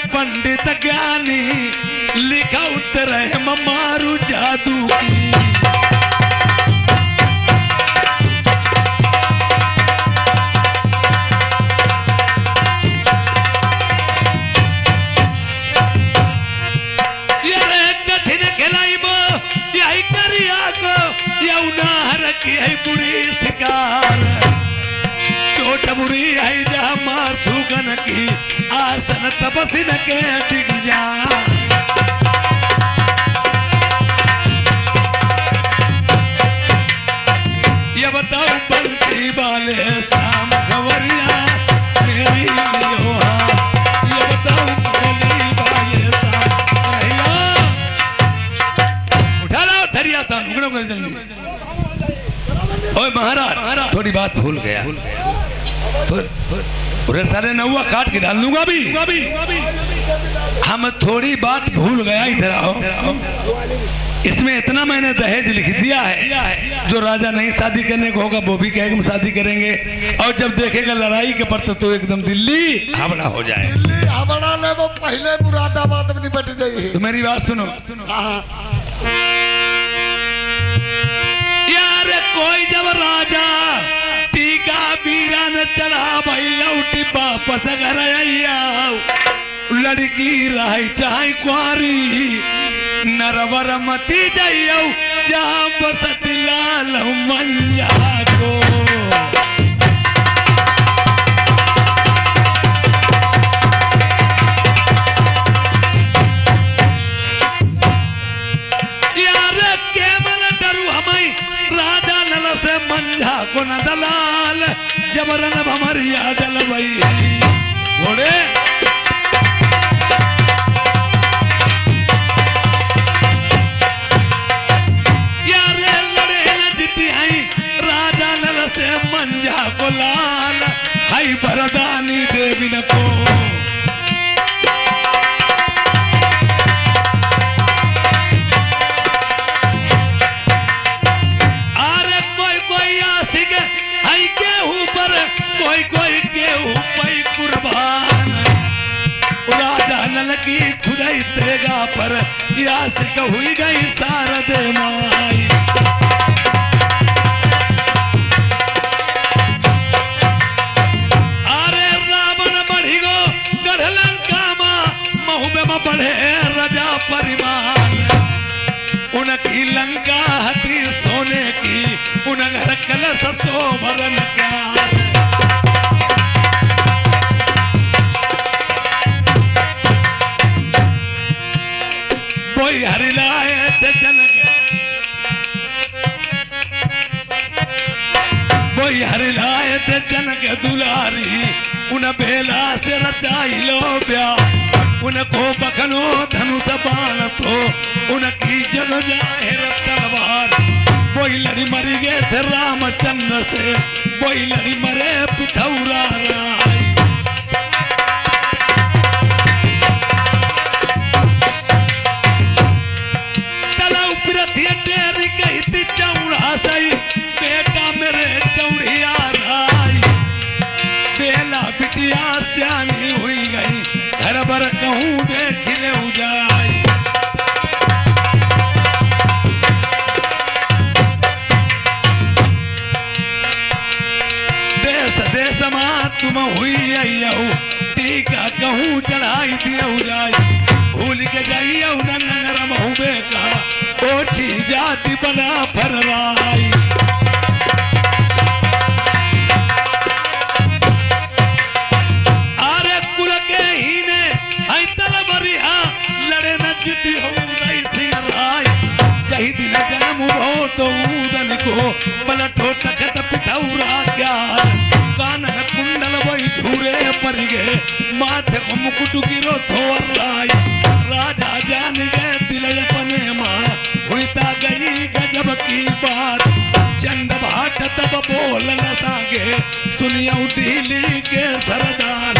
पंडित ज्ञानी लिखा उतरे मारू जादू की। ये कठिन खिलाई बो यही करिया को यौनाहर की है बुरी शिकार, चोट बुरी है जहाँ मासूगन की आसन तपसिन के टिक जा। बात भूल गया तो पूरे सारे नौवा काट के डाल दूंगा भी। हम थोड़ी बात भूल गया, इधर आओ। इसमें इतना मैंने दहेज लिख दिया है, जो राजा नहीं शादी करने को होगा वो भी कहेगा हम शादी करेंगे, और जब देखेगा लड़ाई के पर तो एकदम दिल्ली हावड़ा हो जाए। दिल्ली हावड़ा ले वो पहले मुरादाबाद में निपट गई। तो मेरी बात सुनो यार, कोई जब राजा टीका बीरा न चढ़ा भाई लौटी वापस घर आइया, लड़की रही चाहे कुआरी नरवर मती जाइयो, जहाँ बसत लाल मंजा को। यार केवल डरू हमें राजा नल से मंझा को न दलाल, जबरन हमारी यादल भई घोड़े। मंजा को लाल हाई बरदानी देवी न को। अरे कोई कोई आशिक हाई के ऊपर, कोई कोई के ऊपर कुर्बान। राजा नल की खुदाई तेगा पर आशिक हुई गई शारदे माई। बढ़े रजा परिवार, उनकी लंका हती सोने की, उन घर कलश सोभरन प्यार। कोई हरिलाए थे जनक, कोई हरिलाए थे जनक दुलारी, उन बेला से रचाई लो प्यार। उनको बखनो धनुष बाण तो, उनकी जग जाहिर तलवार। कोई लड़ी मरी गए थे रामचंद्र से, कोई लड़ी मरे पिथौरा राय। तलाऊ पृथ्वी तेरी कही थी चौड़ा सही, बेटा मेरे चौड़िया राय। बेला बिटिया सियानी हुई गई, घर भर कहूँ देख ले उजाई। देश देश माँ तुम हुई अय्यहू, टीका कहूँ चढ़ाई दिए उजाई। भूल के जाइयो न नगर महूबे का, ओछी जाति बना फरराई। यही दिन जन्म हो तो उदन को, पलटो तखत पिथौरा प्यार। कानन कुंडल वही झूरे पर गए, माथे को मुकुट गिरो थोराई। राजा जान गए दिल अपने माँ, हुईता गई गजब की बात। चंद भाट तब बोल न सागे, सुनियो दिल्ली के सरदार।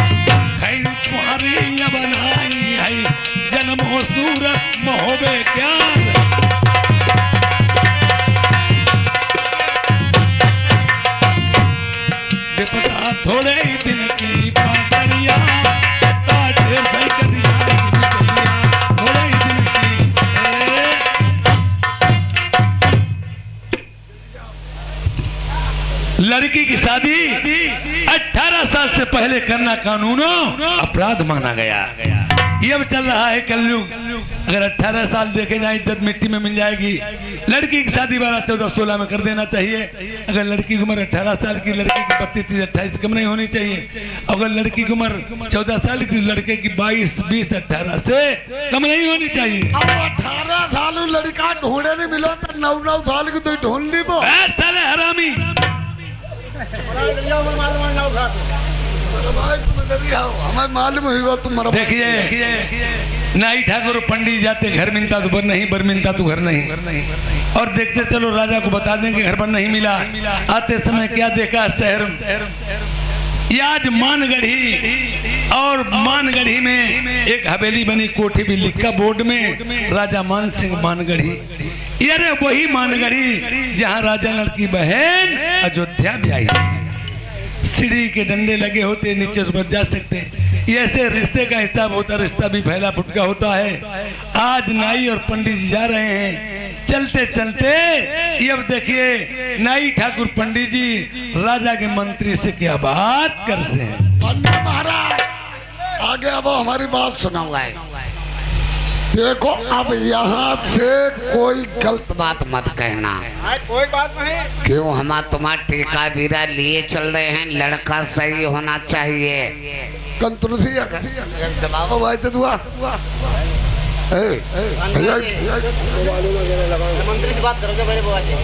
खैर तुम्हारी बनाई है, जन्मो सूरत महोबे प्यार। विपदा थोड़े ही दिन की पागड़िया, काटे बैठिया थोड़े ही दिन की। लड़की की शादी 18 साल से पहले करना कानूनों अपराध माना गया। ये अब चल रहा है कलयुग। अगर 18 साल देखे जाए इज्जत मिट्टी में मिल जाएगी। लड़की की शादी 12, 14, 16 में कर देना चाहिए। अगर लड़की की उम्र 18 साल की, लड़के की 32, 30, 28 कम नहीं होनी चाहिए। अगर लड़की की उम्र 14 साल की, लड़के की 22, 20, 18 से कम नहीं होनी चाहिए। अब 18 साल लड़का ढूंढे नहीं मिलो तो 9 साल की तो ढूंढ ली वो। साले हरामी हमें मालूम हुआ तुम मरवा। देखिए नाई ठाकुर पंडित जाते घर मिलता तो बर नहीं, बर मिलता तो घर नहीं। और देखते चलो राजा को बता दें कि घर पर नहीं मिला। आते समय क्या देखा शहर, ये आज मानगढ़ी, और मानगढ़ी में एक हवेली बनी, कोठी भी लिखा बोर्ड में राजा मान सिंह मानगढ़ी। अरे वही मानगढ़ी जहाँ राजा लाल की बहन अयोध्या भी आई। सीढ़ी के डंडे लगे होते, नीचे बच जा सकते। ये ऐसे रिश्ते का हिसाब होता, रिश्ता भी फैला फुटका होता है। आज नाई और पंडित जी जा रहे हैं, चलते चलते ये अब देखिए नाई ठाकुर पंडित जी राजा के मंत्री से क्या बात करते हैं। पंडित महाराज आगे अब हमारी बात सुनाऊंगा। देखो अब यहाँ से कोई गलत बात मत कहना। कोई बात नहीं। क्यों हम तुम्हारा टीका बीरा लिए चल रहे हैं, लड़का सही होना चाहिए। कंतुरसी दबाओ भाई तो दुआ। मंत्री से बात करोगे पहले बुआ जी।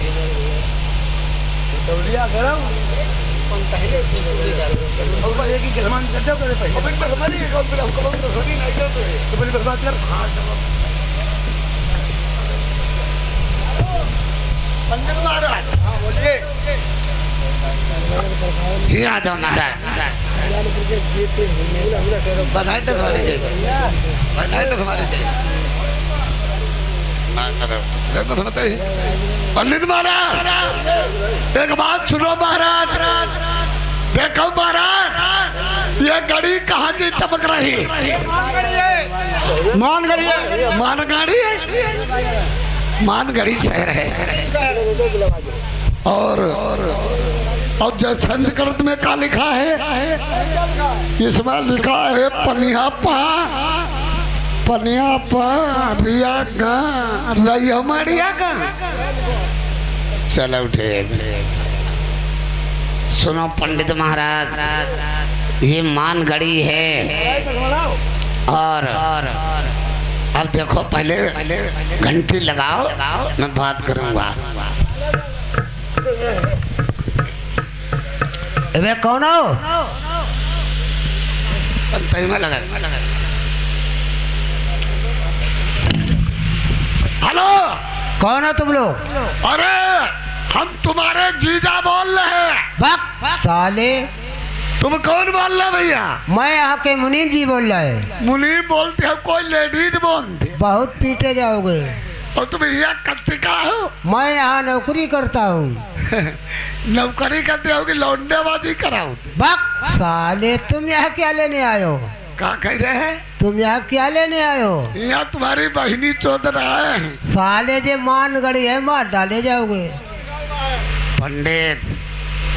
पंडित महाराज हाँ बोलिए। ये आ जाओ महाराज। बनाए तो तुम्हारी जय, बनाए तो तुम्हारी जय। पंडित महाराज एक बात सुनो महाराज। देखो महाराज ये घड़ी कहाँ की चमक रही? मानगढ़ी है। मानगढ़ी है, मानगढ़ी शहर है। और जय संस्कृत में क्या लिखा है? इसमें लिखा है पनियापा पनियापा रिया गा रही हमारिया का। चलो उठे। सुनो पंडित महाराज, ये मानगढ़ी है। और अब देखो पहले घंटी लगाओ, मैं बात करूंगा। वे कौन हो? में लगा। हेलो कौन हो तुम लोग? अरे हम तुम्हारे जीजा बोल रहे हैं। बक साले, तुम कौन बोल रहे भैया? मैं यहाँ के मुनीम जी बोल रहा है। मुनीम बोलते हो, कोई लेडीज बोलते? बहुत पीटे जाओगे। और तुम यहाँ करते का हो? मैं यहाँ नौकरी करता हूँ। नौकरी करते हो कि लौंडेबाजी कराओ? बक साले, तुम यहाँ क्या लेने आए हो? क्या कह रहे हैं? तुम यहाँ क्या लेने आए हो? यहाँ तुम्हारी बहिनी चौध रहा है। साले जे मानगढ़ी है, मार डाले जाओगे। पंडित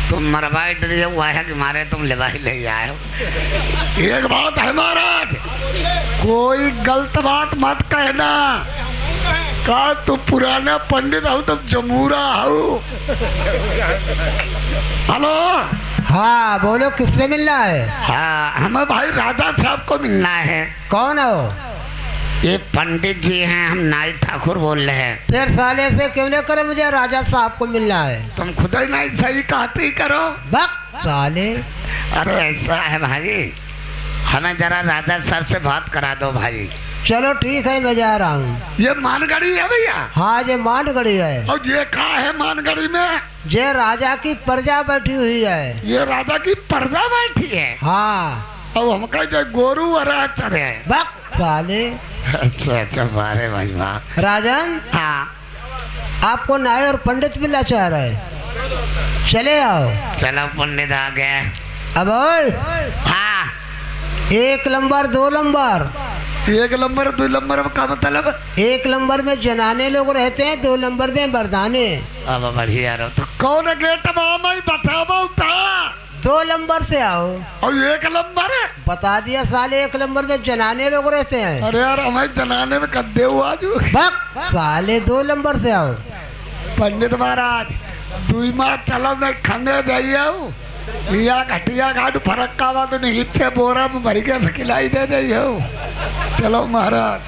तुम मरवाई डरिए हुआ है कि मारे तुम लेवाई ले आए हो। एक बात है महाराज, कोई गलत बात मत कहना। का तुम पुराना पंडित हो, तुम जमूरा हो। हेलो हाँ बोलो, किससे मिलना है? हाँ हमें भाई राजा साहब को मिलना ना है। कौन हो? ये पंडित जी हैं, हम नाई ठाकुर बोल रहे हैं। फिर साले से क्यों न करे, मुझे राजा साहब को मिलना है। तुम खुद ही नहीं सही कहते ही करो। बक साले, अरे ऐसा है भाई, हमें जरा राजा साहब से बात करा दो भाई। चलो ठीक है, मैं जा रहा हूँ। ये मानगढ़ी है भैया? हाँ ये मानगढ़ी है। और ये कहा है मानगढ़ी में? ये राजा की प्रजा बैठी हुई है। ये राजा की प्रजा बैठी है। हाँ। अब हम कहे गोरू वरा चढ़े। बक साले। अच्छा अच्छा, मारे भाई वाह। राजन, हाँ आपको नाई और पंडित मिलना चाह रहा है, चले आओ। चलो पंडित आ गए। अब ओए, हाँ 1 नंबर 2 नंबर। 1 नंबर 2 नंबर का मतलब? 1 नंबर में जनाने लोग रहते हैं, 2 नंबर में मर्दाने। अब बढ़िया रहो। तो कौन गेट में बताओ था? 2 नंबर से आओ। और 1 नंबर है? बता दिया साले, 1 नंबर में जनाने लोग रहते हैं। अरे यार हमें जनाने में कद्दे हुआ जो। बक साले, 2 नंबर से आओ। पंडित महाराज 2 माह चलो मैं खाने जाइए। या घटिया घाट फरक का बात नहीं, इतने बोरा में भर के खिलाई दे जाइए। चलो महाराज।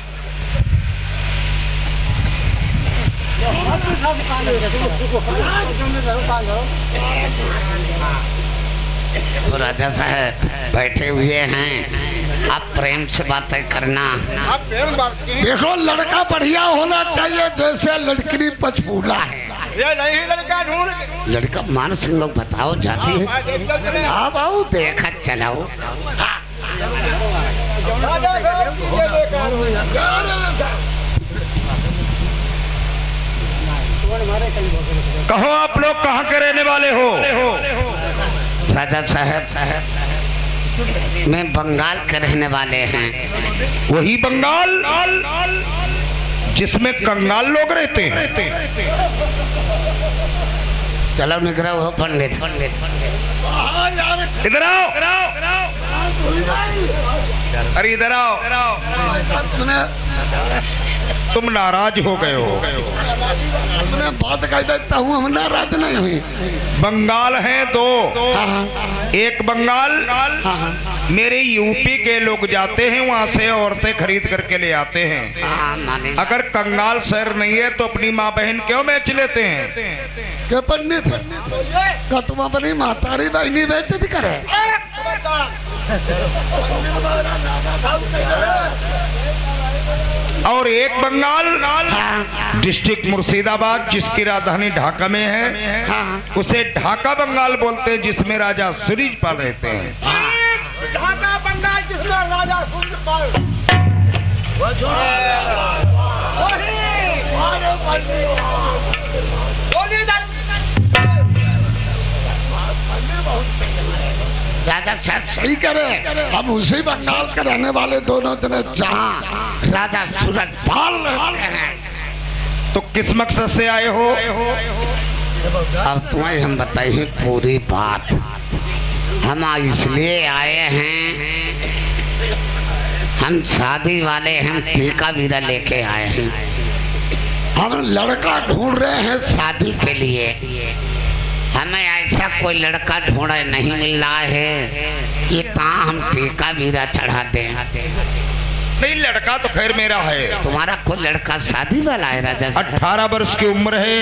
तो राजा साहब बैठे हुए हैं, आप प्रेम से बातें करना। आप प्रेम बात की। देखो लड़का बढ़िया होना चाहिए, जैसे लड़की पचफूला है। ये नहीं लड़का ढूंढ। लड़का मान सिंह लोग बताओ जाती है। हाँ बाबू देखा चलाओ। राजा साहब ये लेकर। कहो आप लोग कहाँ के रहने वाले हो? राजा साहब मैं बंगाल के रहने वाले हैं। वही बंगाल जिसमें कंगाल लोग रहते हैं। चलो निकलो हो पंडित। इधर आओ, अरे इधर आओ। तुम नाराज हो गए हो। मैं बात कह देता हूँ, हम नाराज नहीं हुई। बंगाल हैं दो। एक बंगाल मेरे यूपी के लोग जाते हैं, वहाँ से औरतें खरीद करके ले आते हैं। अगर कंगाल शहर नहीं है तो अपनी माँ बहन क्यों बेच लेते हैं? क्या पंडित का तुम अपनी मातारी बहनी बेचती करे? और एक बंगाल डिस्ट्रिक्ट मुर्शिदाबाद जिसकी राजधानी ढाका में है, उसे ढाका बंगाल बोलते हैं, जिसमें राजा सूरजपाल रहते हैं। ढाका बंगाल जिसमें राजा सूरजपाल। राजा साहब सही करे। हम उसी बंगाल के रहने वाले दोनों जने जहाँ राजा सूरजपाल रहते हैं। तो किस मकसद से आए हो? अब तुम्हें हम बताइए पूरी बात। हम इसलिए आए हैं, हम शादी वाले, हम टीका बीरा लेके आए हैं। हम लड़का ढूंढ रहे हैं शादी के लिए। हमें ऐसा कोई लड़का ढूंढा नहीं मिल रहा है कि हम टीका बीरा चढ़ा दें। नहीं, लड़का तो खैर मेरा है। तुम्हारा कोई लड़का शादी वाला है राजा साहब? 18 वर्ष की उम्र है,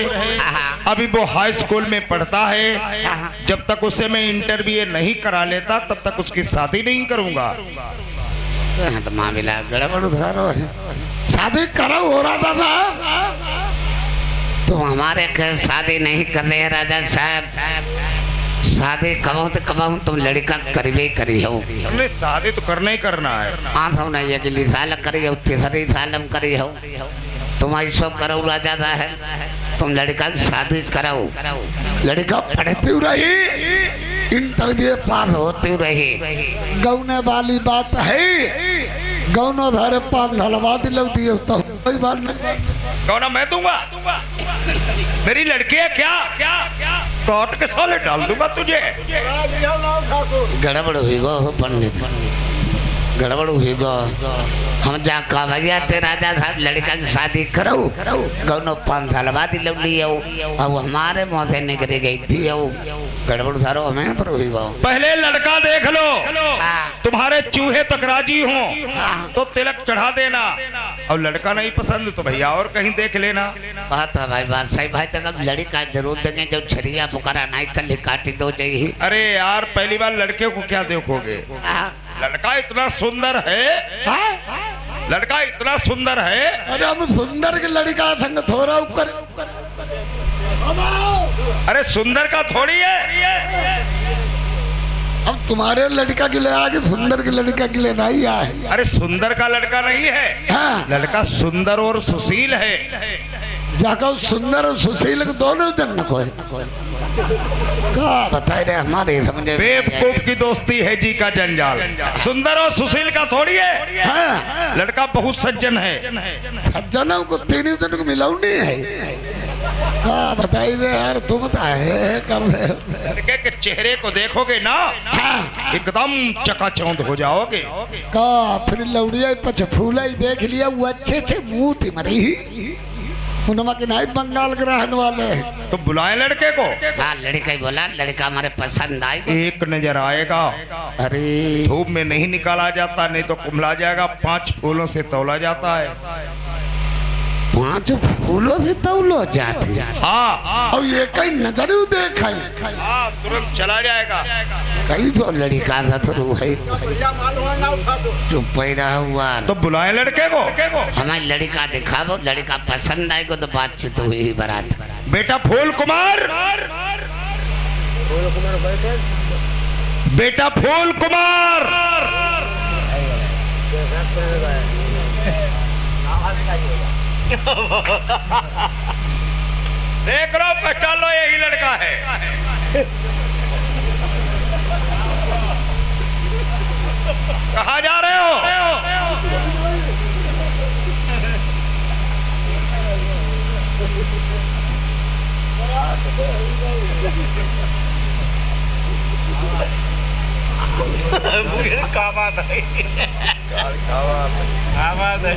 अभी वो हाई स्कूल में पढ़ता है। जब तक उसे मैं इंटरव्यू नहीं करा लेता तब तक उसकी शादी नहीं करूंगा। तो मामला गड़बड़ उधारो है। शादी करो हो राजा साहब। तुम हमारे घर शादी नहीं कर रहे हैं राजा साहब। शादी कबो तो कबो तुम लड़का करीबे करी हो। हमने शादी तो करना ही करना है। हाँ तो नहीं है कि लिसाल करी हो, तिहरी सालम करी हो। तुम ऐसा करो राजा साहब, तुम लड़का की शादी कराओ। लड़का पढ़ती रही, इंटरव्यू पास होती रही। गौने वाली बात है। गौनो धारे पान ढलवा दिलो दिए तो कोई बात नहीं। गौना मैं दूंगा? मेरी लड़की है क्या? काट के साले डाल दूंगा तुझे। गड़बड़ हुई गो पंडित, गड़बड़ हुई गो। हम जा कहा भैया ते राजा साहब लड़का की शादी करो, गौनो 5 साल बाद ही लियो। अब हमारे मुँह से निकली गई थी। गड़बड़ सारो हमें पर हुई गो। पहले लड़का देख लो, तुम्हारे चूहे तक राजी हो तो तिलक चढ़ा देना। और लड़का नहीं पसंद तो भैया और कहीं देख लेना। बात है भाई, बात सही भाई। तक अब लड़का जरूर देंगे, जब छरिया पुकारा नहीं कल काटी दो जाइए। अरे यार पहली बार लड़के को क्या देखोगे? लड़का इतना सुंदर है, लड़का इतना सुंदर है। अरे हम सुंदर के लड़का संग थोड़ा ऊपर। अरे सुंदर का थोड़ी है। अब तुम्हारे लड़का के लिए आगे सुंदर के लड़का के लिए नहीं आए। अरे सुंदर का लड़का नहीं है, हाँ। लड़का सुंदर और सुशील है। जाकर सुंदर और सुशील को दोनों जन को बताए रहे हमारे समझे। बेवकूफ की दोस्ती है जी का जंजाल। सुंदर और सुशील का थोड़ी है। हाँ। लड़का बहुत सज्जन है। सज्जनों को 3 जन को मिलाऊ नहीं है। बताइए यार, तुम है कब लड़के के चेहरे को देखोगे ना, एकदम चकाचौंध हो जाओगे। का फिर लौड़िया पचफूला ही देख लिया, वो अच्छे मुंह थी मरी उनमें के नहीं बंगाल के रहने वाले। तो बुलाए लड़के को। हाँ लड़का ही बोला, लड़का हमारे पसंद आएगा। एक नजर आएगा। अरे धूप में नहीं निकाला जाता, नहीं तो कुम्हला जाएगा। 5 फूलों से तौला जाता है। पांच फूलों से तौलो जाते। हाँ और ये कहीं नजर देखा हाँ तुरंत चला जाएगा। कहीं तो लड़का था तो भाई भैया माल हुआ ना उठा दो। चुप पैदा हुआ। तो बुलाए लड़के को। हमारे लड़का दिखावो, लड़का पसंद आएगा तो बातचीत हुई बारात। बेटा फूल कुमार, बेटा फूल कुमार, देख लो पहचान लो यही लड़का है। कहाँ जा रहे हो? क्या बात है?